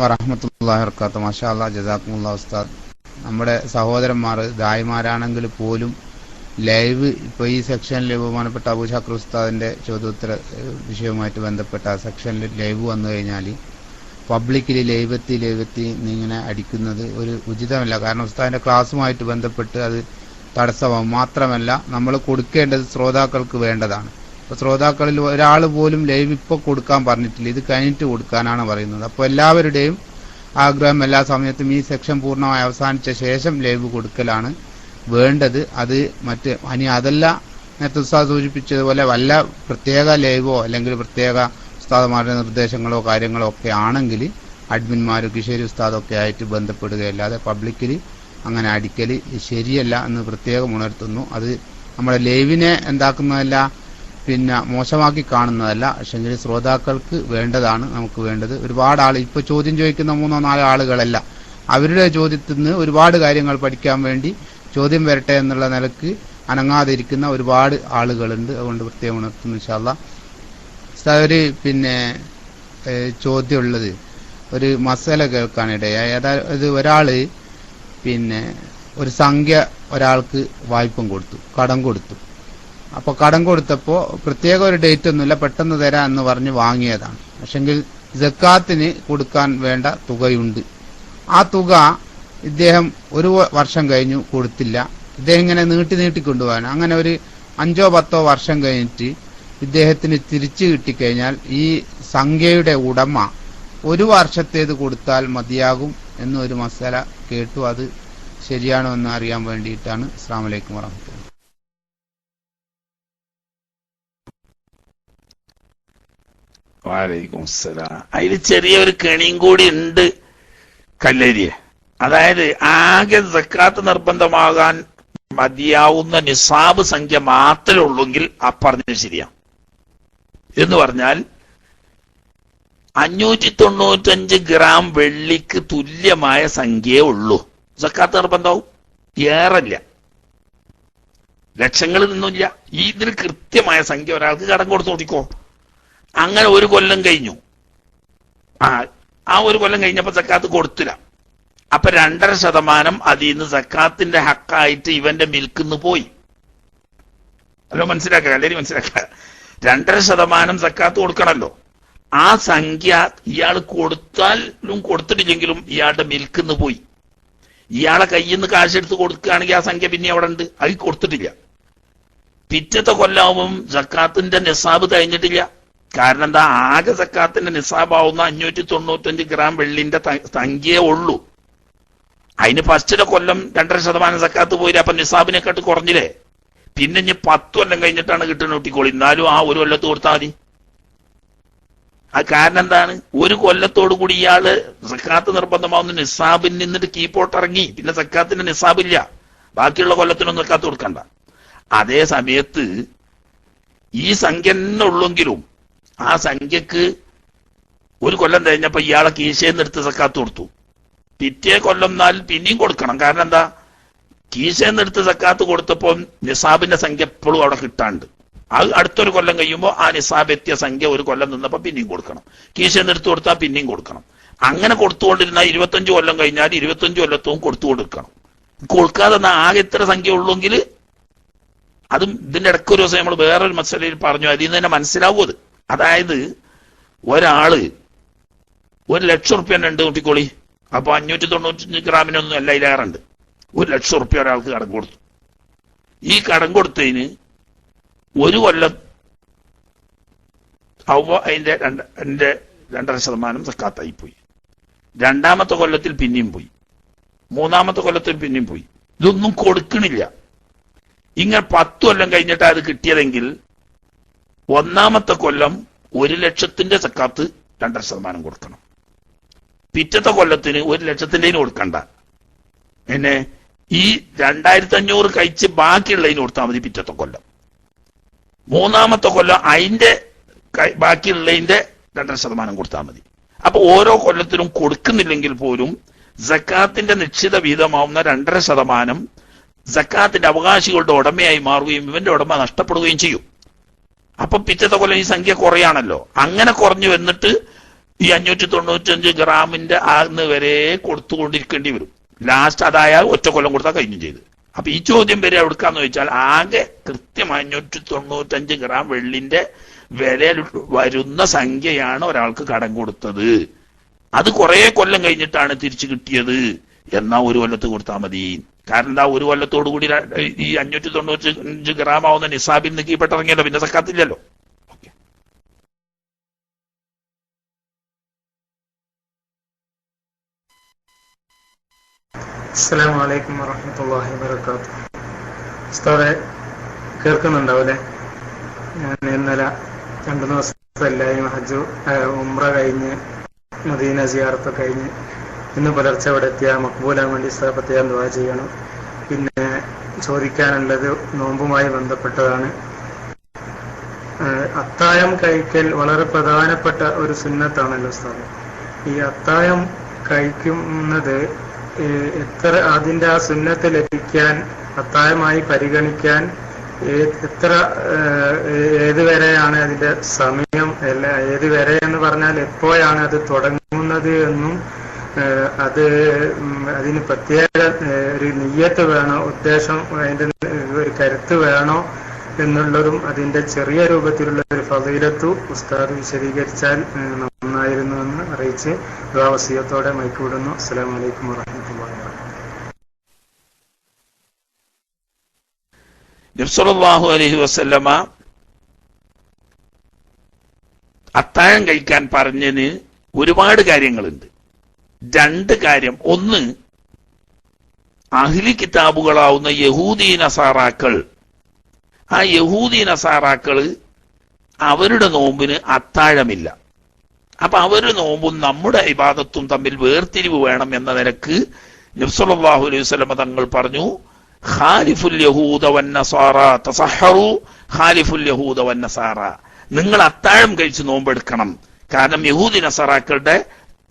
വറഹ്മത്തുള്ളാഹി വബറകാതുഹു. മാഷാ അല്ലാഹ്, ജസാക്കുമുല്ലാഹ് ഉസ്താദ്. നമ്മുടെ സഹോദരന്മാർ ദായിമാരാണെങ്കിൽ പോലും ലൈവ് ഇപ്പോൾ ഈ സെക്ഷനിൽ ബഹുമാനപ്പെട്ട അബൂ ഷാക്കർ ഉസ്താദിന്റെ ചോദ്യോത്തര വിഷയവുമായിട്ട് ബന്ധപ്പെട്ട ആ സെക്ഷനിൽ ലൈവ് വന്നു കഴിഞ്ഞാൽ പബ്ലിക്കിൽ ലൈവെത്തി ഇങ്ങനെ അടിക്കുന്നത് ഒരു ഉചിതമല്ല. കാരണം ഉസ്താദിന്റെ ക്ലാസ്സുമായിട്ട് ബന്ധപ്പെട്ട് അത് തടസ്സമാവും. മാത്രമല്ല നമ്മൾ കൊടുക്കേണ്ടത് ശ്രോതാക്കൾക്ക് വേണ്ടതാണ്. അപ്പോൾ ശ്രോതാക്കളിൽ ഒരാൾ പോലും ലൈവ് ഇപ്പോൾ കൊടുക്കാൻ പറഞ്ഞിട്ടില്ല, ഇത് കഴിഞ്ഞിട്ട് കൊടുക്കാനാണ് പറയുന്നത്. അപ്പോൾ എല്ലാവരുടെയും ആഗ്രഹം എല്ലാ സമയത്തും ഈ സെക്ഷൻ പൂർണ്ണമായി അവസാനിച്ച ശേഷം ലൈവ് കൊടുക്കലാണ് വേണ്ടത്. അത് ഇനി അതല്ല, നേരത്തെ ഉസ്താദ് സൂചിപ്പിച്ചതുപോലെ വല്ല പ്രത്യേക ലൈവോ അല്ലെങ്കിൽ പ്രത്യേക ഉസ്താദുമാരുടെ നിർദ്ദേശങ്ങളോ കാര്യങ്ങളോ ഒക്കെ ആണെങ്കിൽ അഡ്മിന്മാരും കിഷേരി ഉസ്താദൊക്കെ ആയിട്ട് ബന്ധപ്പെടുകയല്ലാതെ പബ്ലിക്കിൽ അങ്ങനെ അടിക്കൽ ശരിയല്ല എന്ന് പ്രത്യേകം ഉണർത്തുന്നു. അത് നമ്മുടെ ലൈവിനെ എന്താക്കുന്നതല്ല, മോശമാക്കി കാണുന്നതല്ല. പക്ഷെങ്കിൽ ശ്രോതാക്കൾക്ക് വേണ്ടതാണ് നമുക്ക് വേണ്ടത്. ഒരുപാട് ആൾ ഇപ്പൊ ചോദ്യം ചോദിക്കുന്ന 3-4 ആളുകളല്ല, അവരുടെ ചോദ്യത്തിൽ നിന്ന് ഒരുപാട് കാര്യങ്ങൾ പഠിക്കാൻ വേണ്ടി ചോദ്യം വരട്ടെ എന്നുള്ള നിലക്ക് അനങ്ങാതിരിക്കുന്ന ഒരുപാട് ആളുകളുണ്ട്. അതുകൊണ്ട് പ്രത്യേകം ഉണർത്തുന്നു. ഇൻഷാ അല്ലാഹ് ഒരു ചോദ്യമുള്ളത് ഒരു മസല കേൾക്കാനിടയായി. അതായത് ഒരാള് ഒരു സംഖ്യ ഒരാൾക്ക് വായ്പം കൊടുത്തു, കടം കൊടുത്തു. അപ്പൊ കടം കൊടുത്തപ്പോ പ്രത്യേക ഒരു ഡേറ്റ് ഒന്നുമില്ല, പെട്ടെന്ന് തരാം എന്ന് പറഞ്ഞ് വാങ്ങിയതാണ്. പക്ഷെങ്കിൽ സക്കാത്തിന് കൊടുക്കാൻ വേണ്ട തുകയുണ്ട്. ആ തുക ഇദ്ദേഹം 1 വർഷം കഴിഞ്ഞു കൊടുത്തില്ല. ഇദ്ദേഹം ഇങ്ങനെ നീട്ടിക്കൊണ്ടുപോകാൻ അങ്ങനെ ഒരു 5-10 വർഷം കഴിഞ്ഞിട്ട് ഇദ്ദേഹത്തിന് തിരിച്ചു കിട്ടിക്കഴിഞ്ഞാൽ ഈ സംഖ്യയുടെ ഉടമ 1 വർഷത്തേത് കൊടുത്താൽ മതിയാകും എന്നൊരു മസാല കേട്ടു. അത് ശരിയാണോ എന്ന് അറിയാൻ വേണ്ടിയിട്ടാണ്. അസ്സലാമു അലൈക്കും വറഹ്മത്തുള്ളാഹി.
വലൈക്കും സലാം. അതിൽ ചെറിയൊരു കെണിയും കൂടി ഉണ്ട് കല്ലേരിയെ. അതായത് ആകെ സക്കാത്ത് നിർബന്ധമാകാൻ മതിയാവുന്ന നിസാബ് സംഖ്യ മാത്രമേ ഉള്ളൂങ്കിൽ ആ പറഞ്ഞത് ശരിയാ. എന്ന് പറഞ്ഞാൽ 595 ഗ്രാം വെള്ളിക്ക് തുല്യമായ സംഖ്യയേ ഉള്ളൂ സക്കാത്ത് നിർബന്ധമാവും. ഏറല്ല, ലക്ഷങ്ങളിൽ നിന്നില്ല. ഇതിൽ കൃത്യമായ സംഖ്യ ഒരാൾക്ക് കടം കൊടുത്തു നോക്കിക്കോ. അങ്ങനെ 1 കൊല്ലം കഴിഞ്ഞു. ആ 1 കൊല്ലം കഴിഞ്ഞപ്പോ സക്കാത്ത് കൊടുത്തില്ല. അപ്പൊ 2.5% അതിൽ നിന്ന് സക്കാത്തിന്റെ ഹക്കായിട്ട് ഇവന്റെ മിൽക്കിന്ന് പോയി. അല്ലോ മനസ്സിലാക്കുക, അല്ലെങ്കിൽ മനസ്സിലാക്കുക. 2.5% സക്കാത്ത് കൊടുക്കണല്ലോ. ആ സംഖ്യ ഇയാൾ കൊടുത്താലും കൊടുത്തിട്ടില്ലെങ്കിലും ഇയാളുടെ മിൽക്കിന്ന് പോയി. ഇയാളെ കയ്യിൽ നിന്ന് കാശെടുത്ത് കൊടുക്കുകയാണെങ്കിൽ ആ സംഖ്യ പിന്നെ അവിടെ ഉണ്ട്, അത് കൊടുത്തിട്ടില്ല. പിറ്റത്തെ കൊല്ലാവും സക്കാത്തിന്റെ നിസാബ് കഴിഞ്ഞിട്ടില്ല. കാരണം എന്താ, ആകെ സക്കാത്തിന്റെ നിസാബാവുന്ന 595 ഗ്രാം വെള്ളിന്റെ സംഖ്യയേ ഉള്ളൂ. അതിന് ഫസ്റ്റിലെ കൊല്ലം 2.5% സക്കാത്ത് പോയില്ല. അപ്പൊ നിസാബിനെക്കാട്ട് കുറഞ്ഞില്ലേ. പിന്നെ ഇനി 10 കൊല്ലം കഴിഞ്ഞിട്ടാണ് കിട്ടുന്ന കുട്ടിക്കോളി. എന്നാലും ആ 1 കൊല്ലത്ത് കൊടുത്താൽ മതി. അത് കാരണം എന്താണ്, 1 കൊല്ലത്തോടു കൂടി ഇയാള് സക്കാത്ത് നിർബന്ധമാവുന്ന നിസാബിൽ നിന്നിട്ട് കീപ്പോട്ട് ഇറങ്ങി. പിന്നെ സക്കാത്തിന്റെ നിസാബില്ല, ബാക്കിയുള്ള കൊല്ലത്തിനൊന്നും സക്കാത്ത് കൊടുക്കണ്ട. അതേ സമയത്ത് ഈ സംഖ്യ തന്നെ ഉള്ളെങ്കിലും ആ സംഖ്യക്ക് 1 കൊല്ലം കഴിഞ്ഞപ്പോ ഇയാളെ കീശേന്ന് എടുത്ത് സക്കാത്ത് കൊടുത്തു. പിറ്റേ കൊല്ലം എന്നാൽ പിന്നെയും കൊടുക്കണം. കാരണം എന്താ, കീശേന്ന് എടുത്ത് സക്കാത്ത് കൊടുത്തപ്പോ നിസാബിന്റെ സംഖ്യ എപ്പോഴും അവിടെ കിട്ടാണ്ട്. അത് അടുത്തൊരു കൊല്ലം കഴിയുമ്പോൾ ആ നിസാബ് എത്തിയ സംഖ്യ 1 കൊല്ലം നിന്നപ്പോ പിന്നെയും കൊടുക്കണം. കീശേന്ന് എടുത്ത് കൊടുത്താൽ പിന്നെയും കൊടുക്കണം. അങ്ങനെ കൊടുത്തുകൊണ്ടിരുന്നാൽ 25 കൊല്ലം കഴിഞ്ഞാൽ 25 കൊല്ലത്തും കൊടുത്തുകൊണ്ടിരിക്കണം. കൊടുക്കാതെ ആകെ ഇത്ര സംഖ്യ ഉള്ളെങ്കിൽ അതും ഇതിന്റെ ഇടയ്ക്ക് ഒരു ദിവസം നമ്മൾ വേറൊരു മസലയിൽ പറഞ്ഞു, അതിൽ നിന്ന് തന്നെ മനസ്സിലാവും അത്. അതായത് ഒരാള് 1 ലക്ഷം റുപ്യ ഉണ്ട് കുട്ടിക്കോളി. അപ്പൊ 595 ഗ്രാമിനൊന്നും അല്ല, ഇതിലേറുണ്ട്. 1 ലക്ഷം റുപ്യ ഒരാൾക്ക് കടം കൊടുത്തു. ഈ കടം കൊടുത്തതിന് 1 കൊല്ലം അതിന്റെ 2.5% സക്കാത്തായി പോയി. 2ാമത്തെ കൊല്ലത്തിൽ പിന്നെയും പോയി. 3ാമത്തെ കൊല്ലത്തിൽ പിന്നെയും പോയി. ഇതൊന്നും കൊടുക്കണില്ല. ഇങ്ങനെ 10 കൊല്ലം കഴിഞ്ഞിട്ട് അത് കിട്ടിയതെങ്കിൽ 1ാമത്തെ കൊല്ലം 1 ലക്ഷത്തിന്റെ സക്കാത്ത് 2.5% കൊടുക്കണം. പിറ്റത്തെ കൊല്ലത്തിന് 1 ലക്ഷത്തിൻ്റെതിന് കൊടുക്കണ്ട. പിന്നെ ഈ 2500 കഴിച്ച് ബാക്കിയുള്ളതിന് കൊടുത്താൽ മതി പിറ്റത്തെ കൊല്ലം. 3ാമത്തെ കൊല്ലം അതിന്റെ ബാക്കിയുള്ളതിന്റെ 2.5% കൊടുത്താൽ മതി. അപ്പൊ ഓരോ കൊല്ലത്തിലും കൊടുക്കുന്നില്ലെങ്കിൽ പോലും സക്കാത്തിന്റെ നിശ്ചിത വീതമാവുന്ന 2.5% സക്കാത്തിന്റെ അവകാശികളുടെ ഉടമയായി മാറുകയും ഇവന്റെ ഉടമ നഷ്ടപ്പെടുകയും ചെയ്യും. അപ്പൊ പിറ്റത്തെ കൊല്ലം ഈ സംഖ്യ കുറയാണല്ലോ. അങ്ങനെ കുറഞ്ഞു വന്നിട്ട് ഈ 595 ഗ്രാമിന്റെ ആന്ന് വരെ കൊടുത്തുകൊണ്ടിരിക്കേണ്ടി വരും. ലാസ്റ്റ് അതായാൽ 1 കൊല്ലം കൊടുത്താൽ കഴിഞ്ഞു ചെയ്ത്. അപ്പൊ ഈ ചോദ്യം വരെ എവിടുക്കാന്ന് ചോദിച്ചാൽ ആകെ കൃത്യം 595 ഗ്രാം വെള്ളിന്റെ വില വരുന്ന സംഖ്യയാണ് ഒരാൾക്ക് കടം കൊടുത്തത്. അത് കുറെ കൊല്ലം കഴിഞ്ഞിട്ടാണ് തിരിച്ചു കിട്ടിയത്. എന്നാ ഒരു കൊല്ലത്ത് കൊടുത്താൽ മതി. കാരണം എന്താ, ഒരു കൊല്ലത്തോടു കൂടി ഈ 595 ഗ്രാം ആവുന്ന നിസാബിൽ നിന്ന് കീഴ്പ്പെട്ടിറങ്ങിയല്ലോ, പിന്നെ സക്കാത്തില്ലല്ലോ.
അസ്സലാമു അലൈക്കും വറഹ്മത്തുള്ളാഹി വബറകാതുഹു. ഉസ്താദെ കേൾക്കുന്നുണ്ടാവൂലേ? ഞാൻ ഇന്നലെ 2 ദിവസമല്ലായി ഹജ്ജ് ഉംറ കഴിഞ്ഞ് മദീന സിയാറത്ത് കഴിഞ്ഞ് ഇന്ന് പുലർച്ചെ ഇവിടെ എത്തിയ മക്ബൂലാൻ വേണ്ടി പ്രത്യേകം ദുആ ചെയ്യണം. പിന്നെ ചോദിക്കാനുള്ളത് നോമ്പുമായി ബന്ധപ്പെട്ടതാണ്. അത്തായം കഴിക്കൽ വളരെ പ്രധാനപ്പെട്ട ഒരു സുന്നത്താണല്ലോ ഉസ്താദ്. ഈ അത്തായം കഴിക്കുന്നത് എത്ര, അതിന്റെ ആ സുന്നത്ത് ലഭിക്കാൻ, അത്തായമായി പരിഗണിക്കാൻ എത്ര, ഏതുവരെയാണ് അതിന്റെ സമയം, ഏതുവരെ എന്ന് പറഞ്ഞാൽ എപ്പോഴാണ് അത് തുടങ്ങുന്നത് എന്നും അതിന് പ്രത്യേക ഒരു നിയ്യത്ത് വേണോ, ഉദ്ദേശം, അതിന്റെ ഒരു കരുത്ത് വേണോ എന്നുള്ളതും അതിന്റെ ചെറിയ രൂപത്തിലുള്ള ഒരു ഫളീലത്തു ഉസ്താദ് വിശദീകരിച്ചാൽ നന്നായിരുന്നു എന്ന് അറിയിച്ച് ദുആവസിയത്തോടെ മൈക്ക് വിടുന്നു. അസ്സലാമു അലൈക്കും വറഹ്മത്തുള്ളാഹി വബറകാതുഹു.
നബി സല്ലല്ലാഹു അലൈഹി വസല്ലമ അത്താഴം കഴിക്കാൻ പറഞ്ഞതിന് ഒരുപാട് കാര്യങ്ങളുണ്ട്. 2 കാര്യം. ഒന്ന്, അഹ്ലി കിതാബുകളാവുന്ന യഹൂദി നസാറാക്കൾ, ആ യഹൂദി നസാറാക്കള് അവരുടെ നോമ്പിന് അത്താഴമില്ല. അപ്പൊ അവരുടെ നോമ്പും നമ്മുടെ ഇബാദത്തും തമ്മിൽ വേർതിരിവ് വേണം എന്ന നിലക്ക് നബി സല്ലല്ലാഹു അലൈഹി വസല്ലമ തങ്ങൾ പറഞ്ഞു, ഖാലിഫുൽ യഹൂദ വന്നസാറ തസഹറു ഖാലിഫുൽ യഹൂദ വന്നസാറ. നിങ്ങൾ അത്താഴം കഴിച്ച് നോമ്പെടുക്കണം. കാരണം യഹൂദി നസാറാക്കളുടെ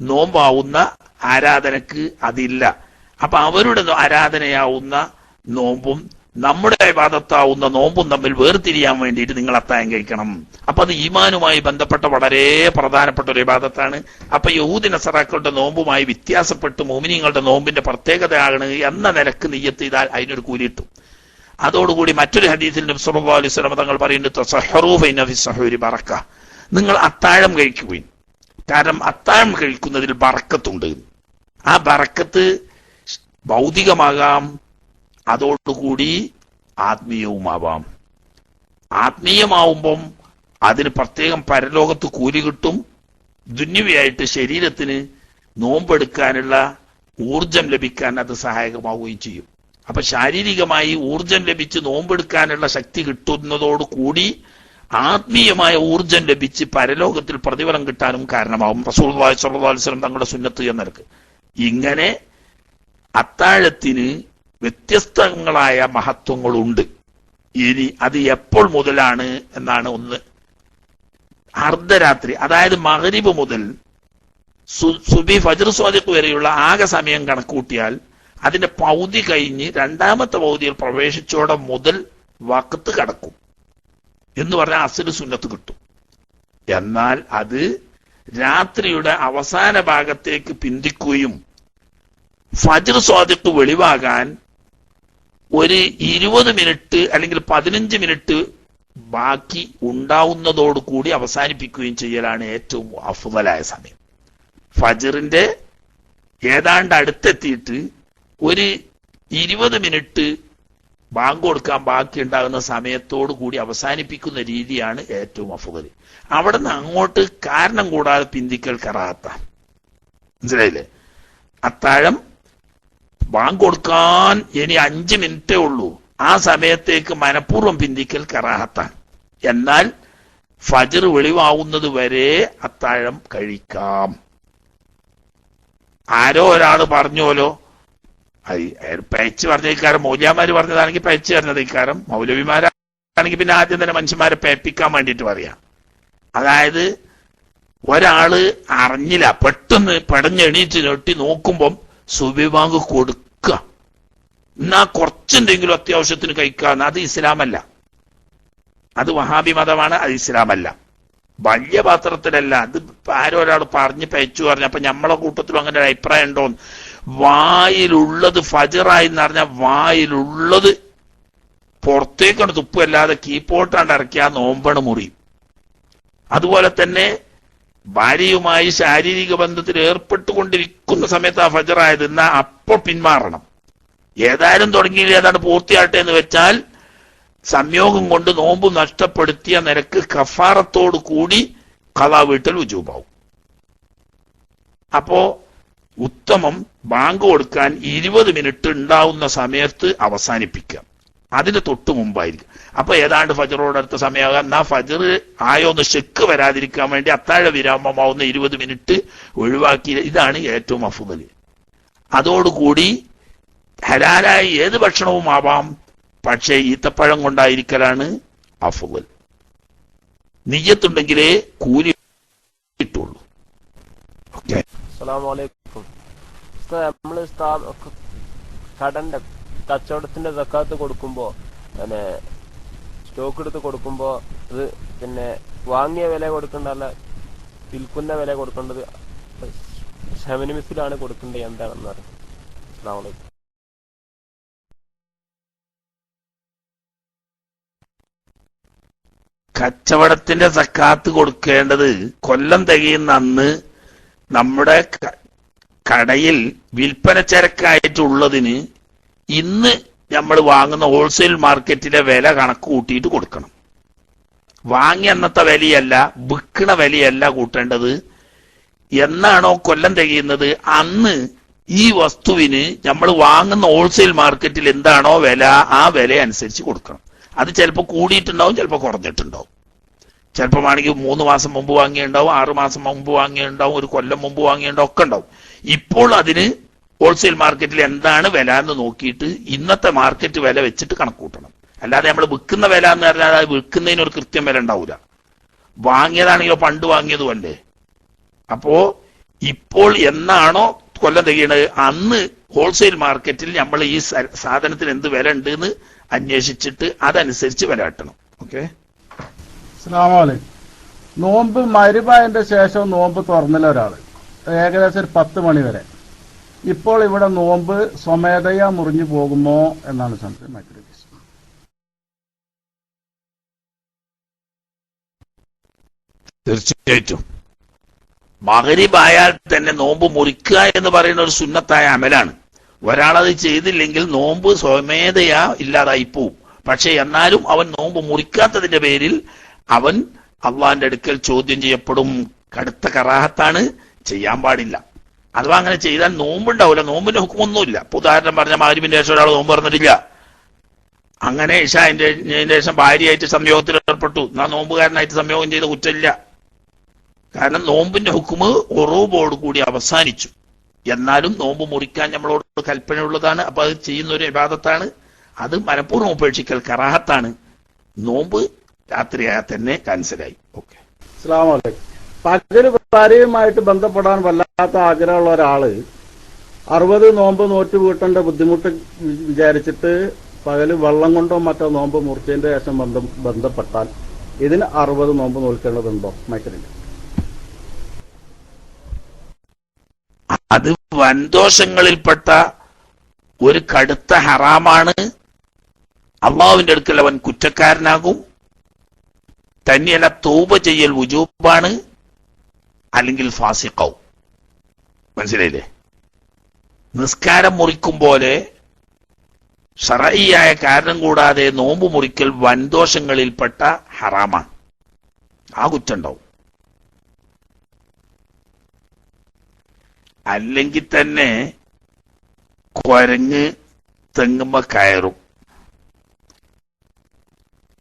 നോമ്പാവുന്ന ആരാധനക്ക് അതില്ല. അപ്പൊ അവരുടെ ആരാധനയാവുന്ന നോമ്പും നമ്മുടെ ഇബാദത്താവുന്ന നോമ്പും തമ്മിൽ വേർതിരിയാൻ വേണ്ടിയിട്ട് നിങ്ങൾ അത്താഴം കഴിക്കണം. അപ്പൊ അത് ഈമാനുമായി ബന്ധപ്പെട്ട വളരെ പ്രധാനപ്പെട്ട ഒരു ഇബാദത്താണ്. അപ്പൊ യഹൂദി നസറാക്കളുടെ നോമ്പുമായി വ്യത്യാസപ്പെട്ട് മോമിനീങ്ങളുടെ നോമ്പിന്റെ പ്രത്യേകതയാണ് എന്ന നിലക്ക് നിയ്യത്ത് ചെയ്താൽ അതിനൊരു കൂലി കിട്ടും. അതോടുകൂടി മറ്റൊരു ഹദീസിൽ നബി സല്ലല്ലാഹു അലൈഹി വസല്ലം തങ്ങൾ പറയുന്നുണ്ട്, തസഹറു ഫഇന്ന ഫി സഹൂരി ബറക. നിങ്ങൾ അത്താഴം കഴിക്കുകയും, കാരണം അത്താഴം കഴിക്കുന്നതിൽ ബറക്കത്തുണ്ട്. ആ ബറക്കത്ത് ഭൗതികമാകാം, അതോടുകൂടി ആത്മീയവുമാവാം. ആത്മീയമാവുമ്പം അതിന് പ്രത്യേകം പരലോകത്ത് കൂലി കിട്ടും. ദുന്യവിയായിട്ട് ശരീരത്തിന് നോമ്പെടുക്കാനുള്ള ഊർജം ലഭിക്കാൻ അത് സഹായകമാവുകയും ചെയ്യും. അപ്പൊ ശാരീരികമായി ഊർജം ലഭിച്ച് നോമ്പെടുക്കാനുള്ള ശക്തി കിട്ടുന്നതോടുകൂടി ആത്മീയമായ ഊർജം ലഭിച്ച് പരലോകത്തിൽ പ്രതിഫലം കിട്ടാനും കാരണമാവും. റസൂലുള്ളാഹി സ്വല്ലല്ലാഹു അലൈഹി വസല്ലം തങ്ങളുടെ സുന്നത്ത് എന്ന നിലക്ക് ഇങ്ങനെ അത്താഴത്തിന് വ്യത്യസ്തങ്ങളായ മഹത്വങ്ങളുണ്ട്. ഇനി അത് എപ്പോൾ മുതലാണ് എന്നാണ് ഒന്ന്. അർദ്ധരാത്രി, അതായത് മഗ്രിബ് മുതൽ സുബി ഫജ്ർ സ്വാദിഖ് വരെയുള്ള ആകെ സമയം കണക്കൂട്ടിയാൽ അതിന്റെ പൗതി കഴിഞ്ഞ് രണ്ടാമത്തെ പൗതിയിൽ പ്രവേശിച്ചോടെ മുതൽ വഖത്ത് കടക്കും എന്ന് പറഞ്ഞാൽ അസ്ർ സുന്നത്ത് കിട്ടും. എന്നാൽ അത് രാത്രിയുടെ അവസാന ഭാഗത്തേക്ക് പിന്തിക്കുകയും ഫജ്ർ സ്വാദിഖ് വെളിവാകാൻ ഒരു 20 മിനിറ്റ് അല്ലെങ്കിൽ 15 മിനിറ്റ് ബാക്കി ഉണ്ടാവുന്നതോടുകൂടി അവസാനിപ്പിക്കുകയും ചെയ്യലാണ് ഏറ്റവും അഫ്ളലായ സമയം. ഫജ്റിന്റെ ഏതാണ്ട് അടുത്തെത്തിയിട്ട് ഒരു 20 മിനിറ്റ് ബാങ്ക് കൊടുക്കാൻ ബാക്കി ഉണ്ടാകുന്ന സമയത്തോടു കൂടി അവസാനിപ്പിക്കുന്ന രീതിയാണ് ഏറ്റവും അഫ്ളൽ. അവിടെ നിന്ന് അങ്ങോട്ട് കാരണം കൂടാതെ പിന്തിക്കൽ കറാത്ത. മനസ്സിലായില്ലേ? അത്താഴം ബാങ്ക് കൊടുക്കാൻ ഇനി 5 മിനിറ്റേ ഉള്ളൂ, ആ സമയത്തേക്ക് മനഃപൂർവ്വം പിന്തിക്കൽ കറാഹത്താണ്. എന്നാൽ ഫജ്ർ വെളിവാവുന്നത് വരെ അത്താഴം കഴിക്കാം. ആരോ ഒരാൾ പറഞ്ഞോലോ, പയച്ച് പറഞ്ഞ ഇക്കാരം മൗല്യമാര് പറഞ്ഞതാണെങ്കിൽ പയച്ച് പറഞ്ഞത് ഇക്കാരം, മൗലവിമാരാണെങ്കിൽ പിന്നെ ആദ്യം തന്നെ മനുഷ്യന്മാരെ പേപ്പിക്കാൻ വേണ്ടിയിട്ട് പറയാം. അതായത് ഒരാള് അറിഞ്ഞില്ല, പെട്ടെന്ന് പടഞ്ഞെണീറ്റ് ഞെട്ടി നോക്കുമ്പം സുബഹി ബാങ്ക് കൊടുക്കുക, എന്നാ കുറച്ചെന്തെങ്കിലും അത്യാവശ്യത്തിന് കഴിക്കാന്ന്. അത് ഇസ്ലാമല്ല, അത് വഹാബി മതമാണ്, അത് ഇസ്ലാമല്ല. വലിയ പാത്രത്തിലല്ല. അത് ആരോ ഒരാൾ പറഞ്ഞ് പയച്ചു പറഞ്ഞു. അപ്പൊ നമ്മളെ കൂട്ടത്തിലും അങ്ങനെ ഒരു അഭിപ്രായം ഉണ്ടോന്ന് വായിലുള്ളത് ഫജറായി എന്ന് പറഞ്ഞാൽ വായിലുള്ളത് പുറത്തേക്കാണ് തുപ്പല്ലാതെ കീപ്പോട്ടാണ്ട് ഇറക്കിയ നോമ്പണ് മുറിയും. അതുപോലെ തന്നെ ഭാര്യയുമായി ശാരീരിക ബന്ധത്തിൽ ഏർപ്പെട്ടുകൊണ്ടിരിക്കുന്ന സമയത്ത് ആ ഫജറായത് എന്നാ അപ്പോൾ പിന്മാറണം. ഏതായാലും തുടങ്ങിയില്ല, ഏതാണ് പൂർത്തിയാട്ടെ എന്ന് വെച്ചാൽ സംയോഗം കൊണ്ട് നോമ്പ് നഷ്ടപ്പെടുത്തിയ നിരക്ക് കഫാറത്തോടു കൂടി ഖളാ വീട്ടൽ വുജൂബാവും. അപ്പോ ഉത്തമം ബാങ്ക് കൊടുക്കാൻ 20 മിനിറ്റ് ഉണ്ടാവുന്ന സമയത്ത് അവസാനിപ്പിക്കാം, അതിന് തൊട്ട് മുമ്പായിരിക്കും. അപ്പൊ ഏതാണ്ട് ഫജറോടടുത്ത സമയമാകാം, എന്നാ ഫജർ ആയോന്ന് ഷെക്ക് വരാതിരിക്കാൻ വേണ്ടി അത്താഴ വിരാമമാവുന്ന 20 മിനിറ്റ് ഒഴിവാക്കി. ഇതാണ് ഏറ്റവും അഫ്ളൽ. അതോടുകൂടി ഹലാലായ ഏത് ഭക്ഷണവും ആവാം, പക്ഷേ ഈത്തപ്പഴം കൊണ്ടായിരിക്കലാണ് അഫ്ളൽ. നിയ്യത്തുണ്ടെങ്കിലേ കൂലി കിട്ടുള്ളൂ. ഓക്കെ.
അസ്സലാമു അലൈക്കും. നമ്മള് കടന്റെ കച്ചവടത്തിന്റെ സക്കാത്ത് കൊടുക്കുമ്പോ പിന്നെ സ്റ്റോക്ക് എടുത്ത് കൊടുക്കുമ്പോ ഇത് പിന്നെ വാങ്ങിയ വില കൊടുക്കേണ്ടല്ല, വിൽക്കുന്ന വില കൊടുക്കേണ്ടത് ശമനിമിസിലാണ് കൊടുക്കേണ്ടത്, എന്താണെന്ന് അറിയാം. അസ്സലാമു അലൈക്കും.
കച്ചവടത്തിന്റെ സക്കാത്ത് കൊടുക്കേണ്ടത് കൊല്ലം തികയുന്ന അന്ന് നമ്മുടെ കടയിൽ വിൽപ്പന ചരക്കായിട്ടുള്ളതിന് ഇന്ന് നമ്മൾ വാങ്ങുന്ന ഹോൾസെയിൽ മാർക്കറ്റിലെ വില കണക്ക് കൂട്ടിയിട്ട് കൊടുക്കണം. വാങ്ങിയ അന്നത്തെ വിലയല്ല, വിൽക്കണ വിലയല്ല കൂട്ടേണ്ടത്. എന്നാണോ കൊല്ലം തികയുന്നത് അന്ന് ഈ വസ്തുവിന് നമ്മൾ വാങ്ങുന്ന ഹോൾസെയിൽ മാർക്കറ്റിൽ എന്താണോ വില ആ വില അനുസരിച്ച് കൊടുക്കണം. അത് ചിലപ്പോൾ കൂടിയിട്ടുണ്ടാവും, ചിലപ്പോൾ കുറഞ്ഞിട്ടുണ്ടാവും. ചിലപ്പോൾ ആണെങ്കിൽ 3 മാസം മുമ്പ് വാങ്ങിയുണ്ടാവും, 6 മാസം മുമ്പ് വാങ്ങിയുണ്ടാവും, 1 കൊല്ലം മുമ്പ് വാങ്ങിയുണ്ടാവും, ഒക്കെ ഉണ്ടാവും. ഇപ്പോൾ അതിന് ഹോൾസെയിൽ മാർക്കറ്റിൽ എന്താണ് വില എന്ന് നോക്കിയിട്ട് ഇന്നത്തെ മാർക്കറ്റ് വില വെച്ചിട്ട് കണക്ക് കൂട്ടണം. അല്ലാതെ നമ്മൾ വിൽക്കുന്ന വില എന്ന് പറഞ്ഞാൽ അത് വിൽക്കുന്നതിന് ഒരു കൃത്യം വില ഉണ്ടാവില്ല. വാങ്ങിയതാണെങ്കിലോ പണ്ട് വാങ്ങിയതുമല്ലേ. അപ്പോ ഇപ്പോൾ എന്നാണോ കൊല്ലം തികയണത് അന്ന് ഹോൾസെയിൽ മാർക്കറ്റിൽ നമ്മൾ ഈ സാധനത്തിന് എന്ത് വില ഉണ്ട് എന്ന് അന്വേഷിച്ചിട്ട് അതനുസരിച്ച് വില കിട്ടണം. ഓക്കെ.
അസ്സലാമു അലൈക്കും. നോമ്പ് മഗ്‌രിബിന്റെ ശേഷം നോമ്പ് തുറന്നില്ല ഒരാള് ഏകദേശം ഒരു 10 മണി വരെ. ഇപ്പോൾ ഇവിടെ നോമ്പ് സ്വമേധയാ മുറിഞ്ഞു പോകുമോ എന്നാണ് സംശയം.
തീർച്ചയായിട്ടും മഗ്‌രിബായാൽ തന്നെ നോമ്പ് മുറിക്കുക എന്ന് പറയുന്ന ഒരു സുന്നത്തായ അമലാണ്. ഒരാളത് ചെയ്തില്ലെങ്കിൽ നോമ്പ് സ്വമേധയാ ഇല്ലാതായി പോവും. പക്ഷെ എന്നാലും അവൻ നോമ്പ് മുറിക്കാത്തതിന്റെ പേരിൽ അവൻ അള്ളാന്റെ അടുക്കൽ ചോദ്യം ചെയ്യപ്പെടും. കടുത്ത കറാഹത്താണ്, ചെയ്യാൻ പാടില്ല. അഥവാ അങ്ങനെ ചെയ്താൽ നോമ്പുണ്ടാവില്ല, നോമ്പിന്റെ ഹുക്കുമൊന്നുമില്ല. ഇപ്പൊ ഉദാഹരണം പറഞ്ഞ മഗ്‌രിബിന്റെ ശേഷം ഒരാൾ നോമ്പ് പറഞ്ഞിട്ടില്ല, അങ്ങനെ ഇശാന്റെ ശേഷം ഭാര്യയായിട്ട് സംയോഗത്തിൽ ഏർപ്പെട്ടു, എന്നാ നോമ്പുകാരനായിട്ട് സംയോഗം ചെയ്ത കുറ്റമില്ല. കാരണം നോമ്പിന്റെ ഹുക്കുമ് ഉറവോട് കൂടി അവസാനിച്ചു. എന്നാലും നോമ്പ് മുറിക്കാൻ നമ്മളോട് കൽപ്പനയുള്ളതാണ്. അപ്പൊ അത് ചെയ്യുന്ന ഒരു ഇബാദത്താണ്. അത് മനഃപൂർവ്വം ഉപേക്ഷിക്കൽ കറാഹത്താണ്. നോമ്പ് രാത്രിയായാൽ തന്നെ ക്യാൻസലായി. ഓക്കെ.
അസ്സലാമു അലൈക്കും. പകല് ഭാര്യയുമായിട്ട് ബന്ധപ്പെടാൻ വല്ലാത്ത ആഗ്രഹമുള്ള ഒരാള് 60 നോമ്പ് നോറ്റ് വീട്ടേണ്ട ബുദ്ധിമുട്ട് വിചാരിച്ചിട്ട് പകല് വെള്ളം കൊണ്ടോ മറ്റോ നോമ്പ് മുറിച്ചതിന്റെ ശേഷം ബന്ധപ്പെട്ടാൽ ഇതിന് 60 നോമ്പ് നോൽക്കേണ്ടതുണ്ടോ? മൈക്കലില്ല.
അത് വൻദോഷങ്ങളിൽപ്പെട്ട ഒരു കടുത്ത ഹറാമാണ്. അള്ളാഹുവിന്റെ അടുക്കൽ അവൻ കുറ്റക്കാരനാകും. തന്നെയല്ല തൗബ ചെയ്യൽ വുജൂബാണ്, അല്ലെങ്കിൽ ഫാസിഖാവും. മനസ്സിലായില്ലേ? നിസ്കാരം മുറിക്കും പോലെ ശറഈയായ കാരണം കൂടാതെ നോമ്പ് മുറിക്കൽ വൻദോഷങ്ങളിൽപ്പെട്ട ഹറാമാണ്. ആ കുറ്റുണ്ടാവും. അല്ലെങ്കിൽ തന്നെ കുരങ്ങ് തെങ്ങുമ്പോ കയറും,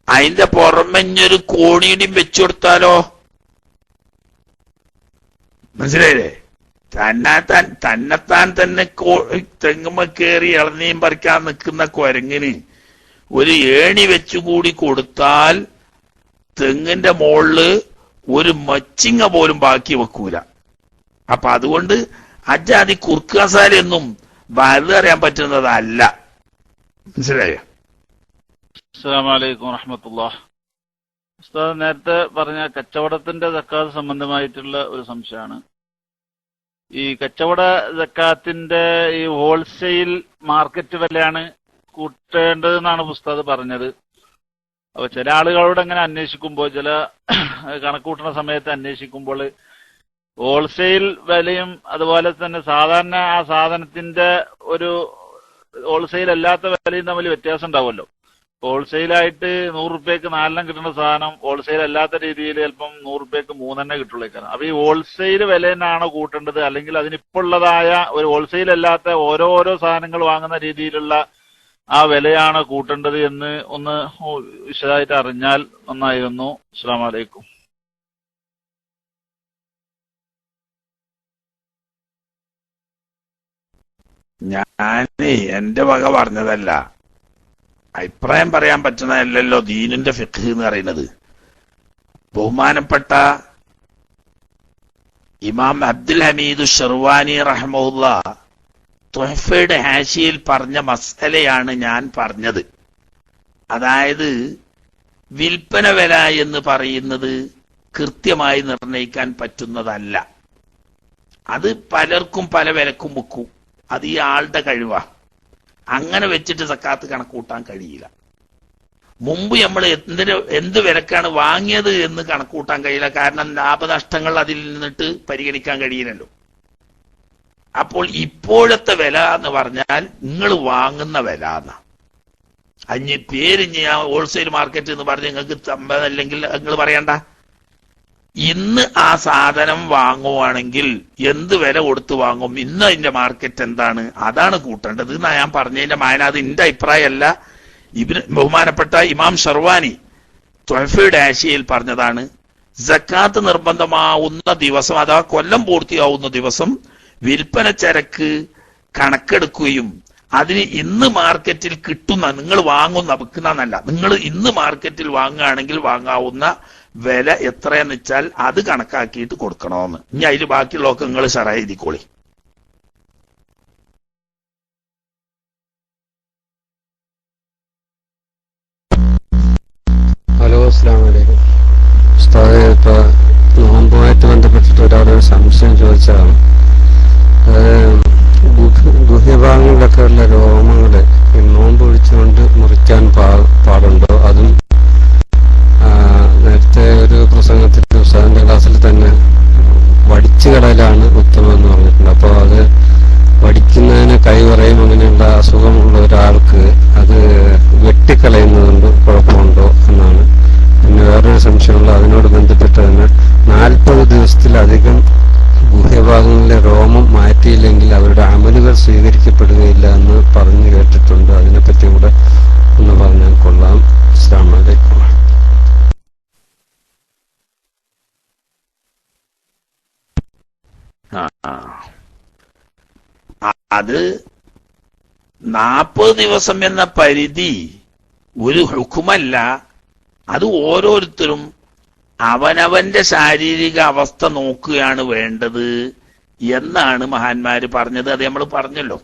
അതിന്റെ പുറമെഞ്ഞൊരു കോണിയുടെയും വെച്ചു കൊടുത്താലോ? മനസ്സിലായില്ലേ? തന്നെത്താൻ തന്നെ തെങ്ങുമ്പോ കയറി ഇളനീയും പറിക്കാൻ നിൽക്കുന്ന കുരങ്ങിന് ഒരു ഏണി വെച്ചുകൂടി കൊടുത്താൽ തെങ്ങിന്റെ മുകളില് ഒരു മച്ചിങ്ങ പോലും ബാക്കി വെക്കൂല. അപ്പൊ അതുകൊണ്ട് അജാതി കുർക്കാസാലൊന്നും വലുത് അറിയാൻ പറ്റുന്നതല്ല. മനസ്സിലായോ?
അസ്സലാമു അലൈക്കും വറഹ്മത്തുള്ളാഹി. ഉസ്താദ് നേരത്തെ പറഞ്ഞ കച്ചവടത്തിന്റെ സക്കാത്ത് സംബന്ധമായിട്ടുള്ള ഒരു സംശയമാണ്. ഈ കച്ചവട സക്കാത്തിന്റെ ഈ ഹോൾസെയിൽ മാർക്കറ്റ് വിലയാണ് കൂട്ടേണ്ടതെന്നാണ് ഉസ്താദ് പറഞ്ഞത്. അപ്പൊ ചില ആളുകളോട് അങ്ങനെ അന്വേഷിക്കുമ്പോൾ, ചില കണക്കൂട്ടുന്ന സമയത്ത് അന്വേഷിക്കുമ്പോൾ ഹോൾസെയിൽ വിലയും അതുപോലെ തന്നെ സാധാരണ ആ സാധനത്തിന്റെ ഒരു ഹോൾസെയിൽ അല്ലാത്ത വിലയും തമ്മിൽ വ്യത്യാസം ഉണ്ടാവുമല്ലോ. ഹോൾസെയിലായിട്ട് 100 റുപ്യക്ക് 4 കിട്ടുന്ന സാധനം ഹോൾസെയിൽ അല്ലാത്ത രീതിയിൽ ചിലപ്പം 100 റുപ്യക്ക് 3 കിട്ടുള്ളേക്കാണ്. അപ്പൊ ഈ ഹോൾസെയിൽ വില തന്നെയാണോ കൂട്ടേണ്ടത്, അല്ലെങ്കിൽ അതിനിപ്പോഴുള്ളതായ ഒരു ഹോൾസെയിൽ അല്ലാത്ത ഓരോരോ സാധനങ്ങൾ വാങ്ങുന്ന രീതിയിലുള്ള ആ വിലയാണ് കൂട്ടേണ്ടത് എന്ന് ഒന്ന് വിശദമായിട്ട് അറിഞ്ഞാൽ നന്നായിരുന്നു. അസ്സലാമു അലൈക്കും.
ഞാനേ എന്റെ വക പറഞ്ഞതല്ല, അഭിപ്രായം പറയാൻ പറ്റുന്നതല്ലല്ലോ ദീനിന്റെ ഫിഖ് എന്ന് പറയുന്നത്. ബഹുമാനപ്പെട്ട ഇമാം അബ്ദുൽ ഹമീദ് ഷെർവാനി റഹ്മത്തുള്ളാ തുഹഫയുടെ ഹാഷിയിൽ പറഞ്ഞ മസലയാണ് ഞാൻ പറഞ്ഞത്. അതായത് വിൽപ്പന വില എന്ന് പറയുന്നത് കൃത്യമായി നിർണയിക്കാൻ പറ്റുന്നതല്ല. അത് പലർക്കും പല വിലക്കും വിൽക്കും. അത് ഈ ആളുടെ കഴിവാ. അങ്ങനെ വെച്ചിട്ട് സക്കാത്ത് കണക്കൂട്ടാൻ കഴിയില്ല. മുമ്പ് നമ്മൾ എന്ത് വിലക്കാണ് വാങ്ങിയത് എന്ന് കണക്കൂട്ടാൻ കഴിയില്ല. കാരണം ലാഭനഷ്ടങ്ങൾ അതിൽ നിന്നിട്ട് പരിഗണിക്കാൻ കഴിയില്ലല്ലോ. അപ്പോൾ ഇപ്പോഴത്തെ വില എന്ന് പറഞ്ഞാൽ നിങ്ങൾ വാങ്ങുന്ന വില എന്നാ. അഞ്ഞ് പേരിഞ്ഞ് ആ ഹോൾസെയിൽ മാർക്കറ്റ് എന്ന് പറഞ്ഞ് നിങ്ങൾക്ക് അല്ലെങ്കിൽ നിങ്ങൾ പറയണ്ട. ഇന്ന് ആ സാധനം വാങ്ങുവാണെങ്കിൽ എന്ത് വില കൊടുത്ത് വാങ്ങും, ഇന്ന് അതിന്റെ മാർക്കറ്റ് എന്താണ്, അതാണ് കൂട്ടേണ്ടത് എന്നാ ഞാൻ പറഞ്ഞതിന്റെ മായന. അത് എന്റെ അഭിപ്രായമല്ല, ബഹുമാനപ്പെട്ട ഇമാം ഷെർവാനി തുഹഫയുടെ ആശയിൽ പറഞ്ഞതാണ്. സക്കാത്ത് നിർബന്ധമാവുന്ന ദിവസം, അഥവാ കൊല്ലം പൂർത്തിയാവുന്ന ദിവസം വിൽപ്പന ചരക്ക് കണക്കെടുക്കുകയും അതിന് ഇന്ന് മാർക്കറ്റിൽ കിട്ടുന്ന, നിങ്ങൾ വാങ്ങുന്ന വിൽക്കുന്നല്ല, നിങ്ങൾ ഇന്ന് മാർക്കറ്റിൽ വാങ്ങുകയാണെങ്കിൽ വാങ്ങാവുന്ന വില എത്രയെന്ന് വെച്ചാൽ അത് കണക്കാക്കിയിട്ട് കൊടുക്കണമെന്ന്. ഇനി അതിൽ ബാക്കിയുള്ളതൊക്കെ നിങ്ങൾ ഷറഹ് എഴുതിക്കോളി.
ഹലോ, അസ്സലാമു അലൈക്കും. ഉസ്താദേ, ഇപ്പൊ നോമ്പുമായിട്ട് ബന്ധപ്പെട്ടിട്ട് ഒരാളൊരു സംശയം ചോദിച്ചതാണ്. ഗുഹ്യഭാഗങ്ങളിലൊക്കെ ഉള്ള രോമങ്ങള് നോമ്പ് ഒഴിച്ചുകൊണ്ട് മുറിക്കാൻ പാടുണ്ടോ? അതും നേരത്തെ ഒരു പ്രസംഗത്തിൽ ഉസ്താദിന്റെ ക്ലാസ്സിൽ തന്നെ വടിച്ചു കളയലാണ് ഉത്തമം എന്ന് പറഞ്ഞിട്ടുണ്ട്. അപ്പോൾ അത് വടിക്കുന്നതിന് കൈവറയും അങ്ങനെയുള്ള അസുഖമുള്ള ഒരാൾക്ക് അത് വെട്ടിക്കളയുന്നതുകൊണ്ട് കുഴപ്പമുണ്ടോ എന്നാണ്. പിന്നെ വേറൊരു സംശയമുള്ള അതിനോട് ബന്ധപ്പെട്ട് തന്നെ 40 ദിവസത്തിലധികം ഗുഹ്യഭാഗങ്ങളിലെ രോമം മാറ്റിയില്ലെങ്കിൽ അവരുടെ അമലുകൾ സ്വീകരിക്കപ്പെടുകയില്ല എന്ന് പറഞ്ഞു കേട്ടിട്ടുണ്ട്. അതിനെപ്പറ്റി കൂടെ ഒന്ന് പറഞ്ഞാൽ കൊള്ളാം. അസ്സലാമു അലൈക്കും.
അത് 40 ദിവസം എന്ന പരിധി ഒരു ഹുക്കുമല്ല. അത് ഓരോരുത്തരും അവനവന്റെ ശാരീരിക അവസ്ഥ നോക്കുകയാണ് വേണ്ടത് എന്നാണ് മഹാന്മാര് പറഞ്ഞത്. അത് നമ്മൾ പറഞ്ഞല്ലോ,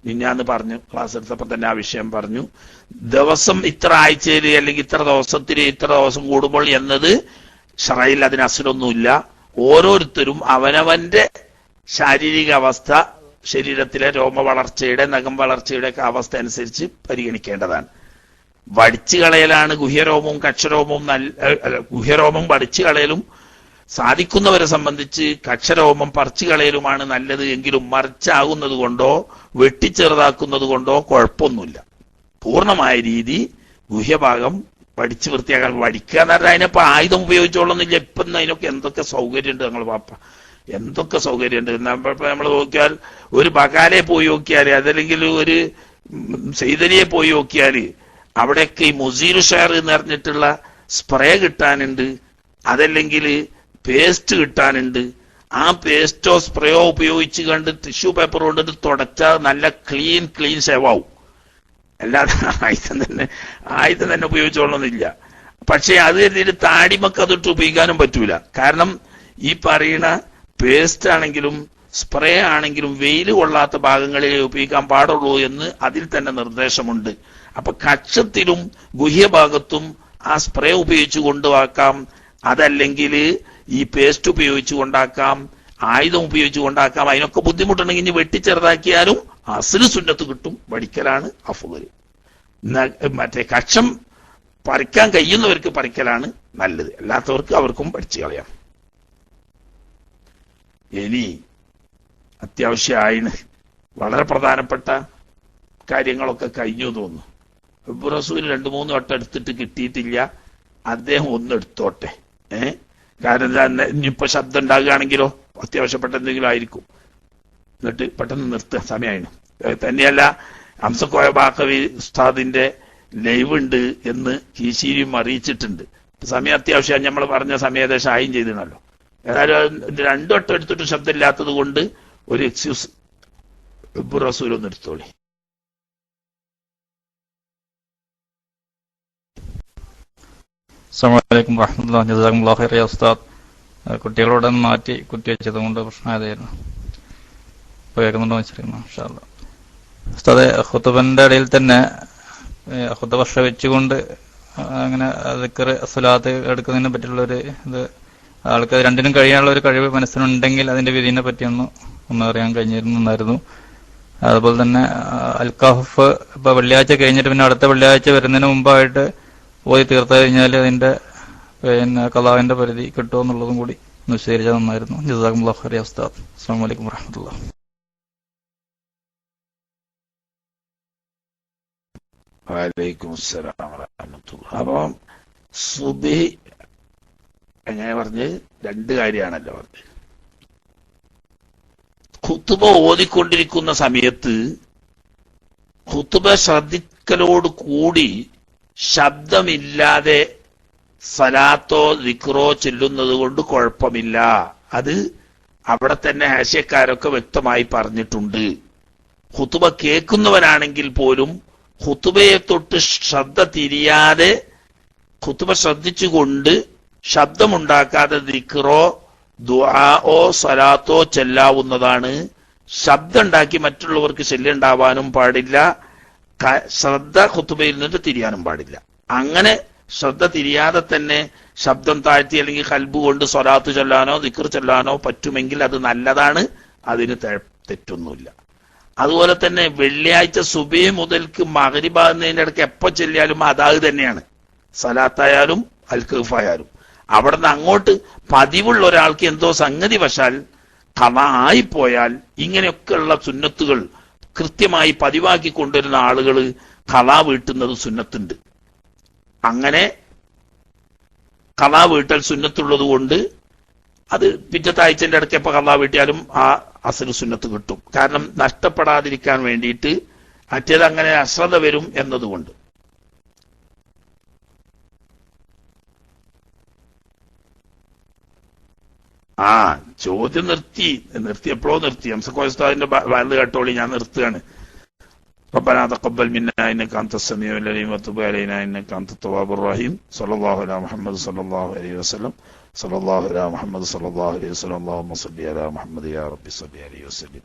മിഞ്ഞാന്ന് പറഞ്ഞു, ക്ലാസ് എടുത്തപ്പോ തന്നെ ആ വിഷയം പറഞ്ഞു. ദിവസം ഇത്ര ആഴ്ചയിൽ അല്ലെങ്കിൽ ഇത്ര ദിവസത്തിൽ ഇത്ര ദിവസം കൂടുമ്പോൾ എന്നത് ശറയിൽ അതിന് അസുരൊന്നുമില്ല. ഓരോരുത്തരും അവനവന്റെ ശാരീരിക അവസ്ഥ, ശരീരത്തിലെ രോമ വളർച്ചയുടെ നഖം വളർച്ചയുടെ ഒക്കെ അവസ്ഥ അനുസരിച്ച് പരിഗണിക്കേണ്ടതാണ്. വടിച്ചു കളയലാണ് ഗുഹ്യരോമവും കക്ഷരോമവും ഗുഹ്യരോമം വടിച്ചു കളയലും സാധിക്കുന്നവരെ സംബന്ധിച്ച് കക്ഷരോമം പറിച്ചു കളയലുമാണ് നല്ലത്. എങ്കിലും മറിച്ചാകുന്നത് കൊണ്ടോ വെട്ടിച്ചെറുതാക്കുന്നത് കൊണ്ടോ കുഴപ്പമൊന്നുമില്ല. പൂർണ്ണമായ രീതി ഗുഹ്യഭാഗം വടിച്ചു വൃത്തിയാക്കാൻ. വടിക്കുക എന്ന് പറഞ്ഞാൽ അതിനിപ്പോ ആയുധം ഉപയോഗിച്ചോളന്നില്ല. ഇപ്പം അതിനൊക്കെ എന്തൊക്കെ സൗകര്യമുണ്ട് ഞങ്ങൾ പാപ്പ, എന്തൊക്കെ സൗകര്യമുണ്ട്. നമ്മൾ നോക്കിയാൽ ഒരു ബകാലെ പോയി നോക്കിയാല്, അതല്ലെങ്കിൽ ഒരു സെയ്തലിയെ പോയി നോക്കിയാല് അവിടെയൊക്കെ ഈ മുസീർ ഷെയർ എന്ന് പറഞ്ഞിട്ടുള്ള സ്പ്രേ കിട്ടാനുണ്ട്, അതല്ലെങ്കിൽ പേസ്റ്റ് കിട്ടാനുണ്ട്. ആ പേസ്റ്റോ സ്പ്രേയോ ഉപയോഗിച്ച് കണ്ട് ടിഷ്യൂ പേപ്പർ കൊണ്ടിട്ട് തുടച്ചാൽ നല്ല ക്ലീൻ ഷേവാവും. അല്ലാതെ ആയുധം തന്നെ ഉപയോഗിച്ചോളന്നില്ല. പക്ഷെ അത് കരുതിയിട്ട് താടിമക്ക് അതിട്ട് ഉപയോഗിക്കാനും പറ്റൂല. കാരണം ഈ പറയുന്ന പേസ്റ്റ് ആണെങ്കിലും സ്പ്രേ ആണെങ്കിലും വെയിൽ കൊള്ളാത്ത ഭാഗങ്ങളിൽ ഉപയോഗിക്കാൻ പാടുള്ളൂ എന്ന് അതിൽ തന്നെ നിർദ്ദേശമുണ്ട്. അപ്പൊ കക്ഷത്തിലും ഗുഹ്യഭാഗത്തും ആ സ്പ്രേ ഉപയോഗിച്ചു കൊണ്ടുവാക്കാം, അതല്ലെങ്കിൽ ഈ പേസ്റ്റ് ഉപയോഗിച്ചു കൊണ്ടാക്കാം, ആയുധം ഉപയോഗിച്ച് കൊണ്ടാക്കാം. അതിനൊക്കെ ബുദ്ധിമുട്ടുണ്ടെങ്കിൽ ഇനി വെട്ടിച്ചെറുതാക്കിയാലും അസ്ല് സുന്നത്ത് കിട്ടും. പഠിക്കലാണ് അഫ്ള്. മറ്റേ കക്ഷം പറിക്കാൻ കഴിയുന്നവർക്ക് പറിക്കലാണ് നല്ലത്, അല്ലാത്തവർക്ക് അവർക്കും പഠിച്ചു കളയാം. ഇനി അത്യാവശ്യമായിന് വളരെ പ്രധാനപ്പെട്ട കാര്യങ്ങളൊക്കെ കഴിഞ്ഞു തോന്നുന്നു. റസൂൽ 2-3 വട്ടം എടുത്തിട്ട് കിട്ടിയിട്ടില്ല. അദ്ദേഹം ഒന്ന് എടുത്തോട്ടെ. കാരണം ഇനിയിപ്പോ ശബ്ദം ഉണ്ടാകുകയാണെങ്കിലോ അത്യാവശ്യപ്പെട്ട എന്തെങ്കിലും ആയിരിക്കും. എന്നിട്ട് പെട്ടെന്ന് നിർത്തുക, സമയമാണ്. തന്നെയല്ല, ഹംസക്കോയ ബാക്കവി ഉസ്താദിന്റെ ലൈവ് ഉണ്ട് എന്ന് കീശീരിയും അറിയിച്ചിട്ടുണ്ട്. സമയം അത്യാവശ്യം നമ്മൾ പറഞ്ഞ സമയം ഏകദേശം ആയും ചെയ്തിരുന്നല്ലോ. ഏതായാലും 2 വട്ടം എടുത്തിട്ട് ശബ്ദമില്ലാത്തത് കൊണ്ട് ഒരു എക്സ്ക്യൂസ് റസൂൽ ഒന്ന് എടുത്തോളി.
അസ്സലാമു അലൈക്കും വറഹ്മത്തുള്ളാഹി ജസാക്കുമുല്ലാഹു ഖൈറ. ഉസ്താദ് കുട്ടികളോട് മാറ്റി കുത്തിവെച്ചത് കൊണ്ട് പ്രശ്നമായതായിരുന്നു. ഇപ്പോൾ കേൾക്കുന്നുണ്ടോ വെച്ചിരിക്കുന്നു. ഇൻഷാ അല്ലാഹ്. ഉസ്താദ് ഖുതുബന്റെ ഇടയിൽ തന്നെ ഖുതുബ ശ്രവിച്ചുകൊണ്ട് അങ്ങനെ ദിക്ർ സ്വലാത്ത് എടുക്കുന്നതിനെ പറ്റിയുള്ളൊരു ഇത് ആൾക്ക് രണ്ടിനും കഴിയാനുള്ള ഒരു കഴിവ് മനസ്സിനുണ്ടെങ്കിൽ അതിന്റെ വിധിനെ പറ്റിയൊന്ന് അറിയാൻ കഴിഞ്ഞിരുന്നായിരുന്നു. അതുപോലെ തന്നെ അൽക്കഹഫ് ഇപ്പൊ വെള്ളിയാഴ്ച കഴിഞ്ഞിട്ട് പിന്നെ അടുത്ത വെള്ളിയാഴ്ച വരുന്നതിന് മുമ്പായിട്ട് പോയി തീർത്തു കഴിഞ്ഞാൽ അതിന്റെ ഖളാവിന്റെ പരിധി കിട്ടുമോ എന്നുള്ളതും കൂടി ഒന്ന് വിശദീകരിച്ചാൽ നന്നായിരുന്നു. ജസാക്കുമുല്ലാഹു ഖൈറ ഉസ്താദ്. അസ്സലാമു അലൈക്കും വറഹ്മത്തുള്ളാഹി.
വഅലൈക്കും അസ്സലാം വറഹ്മത്തുള്ളാഹി. അപ്പം സുബ്ഹി എങ്ങനെ പറഞ്ഞ് 2 കാര്യമാണല്ലോ പറഞ്ഞത്. ഖുതുബ ഓതിക്കൊണ്ടിരിക്കുന്ന സമയത്ത് ഖുതുബ ശ്രദ്ധിക്കലോട് കൂടി ശബ്ദമില്ലാതെ സലാത്തോ ദിക്റോ ചെല്ലുന്നത് കൊണ്ട് കുഴപ്പമില്ല. അത് അവിടെ തന്നെ ഹാസ്യക്കാരൊക്കെ വ്യക്തമായി പറഞ്ഞിട്ടുണ്ട്. ഖുതുബ കേൾക്കുന്നവനാണെങ്കിൽ പോലും ഖുതുബയെ തൊട്ട് ശ്രദ്ധ തിരിയാതെ ഖുതുബ ശ്രദ്ധിച്ചുകൊണ്ട് ശബ്ദമുണ്ടാക്കാതെ ദിക്റോ ദുആഓ സലാത്തോ ചെല്ലാവുന്നതാണ്. ശബ്ദം ഉണ്ടാക്കി മറ്റുള്ളവർക്ക് ശല്യം ഉണ്ടാവാനും പാടില്ല. ശ്രദ്ധ ഖുതുബയിൽ നിന്ന് തിരിയാനും പാടില്ല. അങ്ങനെ ശ്രദ്ധ തിരിയാതെ തന്നെ ശബ്ദം താഴ്ത്തി അല്ലെങ്കിൽ ഖൽബ് കൊണ്ട് സ്വലാത്ത് ചൊല്ലാനോ ദിക്ർ ചൊല്ലാനോ പറ്റുമെങ്കിൽ അത് നല്ലതാണ്. അതിന് തെറ്റൊന്നുമില്ല. അതുപോലെ തന്നെ വെള്ളിയാഴ്ച സുബഹി മുതൽക്ക് മഗ്രിബാകുന്നതിന്റെ ഇടയ്ക്ക് എപ്പോ ചെല്ലിയാലും അതാത് തന്നെയാണ്. സലാത്തായാലും അൽഖഫായാലും അവിടെ നിന്ന് അങ്ങോട്ട് പതിവുള്ള ഒരാൾക്ക് എന്തോ സംഗതി വശാൽ ഖളാ ആയിപ്പോയാൽ ഇങ്ങനെയൊക്കെയുള്ള സുന്നത്തുകൾ കൃത്യമായി പതിവാക്കി കൊണ്ടുവരുന്ന ആളുകൾ ഖളാ വീട്ടുന്നത് സുന്നത്തുണ്ട്. അങ്ങനെ ഖളാ വീട്ടൽ സുന്നത്തുള്ളത് കൊണ്ട് അത് പിറ്റത്തെ ആഴ്ചന്റെ ഇടയ്ക്ക് എപ്പോൾ ഖളാ വീട്ടിയാലും ആ അസ്ൽ സുന്നത്ത് കിട്ടും. കാരണം നഷ്ടപ്പെടാതിരിക്കാൻ വേണ്ടിയിട്ട്, മറ്റേത് അങ്ങനെ അശ്രദ്ധ വരും എന്നതുകൊണ്ട്. ചോദ്യം നിർത്തിയപ്പോഴോ നിർത്തി. ഹംസക്കോയ ഉസ്താദിന്റെ വയല് കേട്ടോളി, ഞാൻ നിർത്തുകയാണ്. ربنا تقبل منا انك انت السميع العليم وتب علينا انك انت التواب الرحيم. صلى الله على محمد صلى الله عليه وسلم. صلى الله على محمد صلى الله عليه وسلم. اللهم صل على محمد يا رب صل عليه وسلم.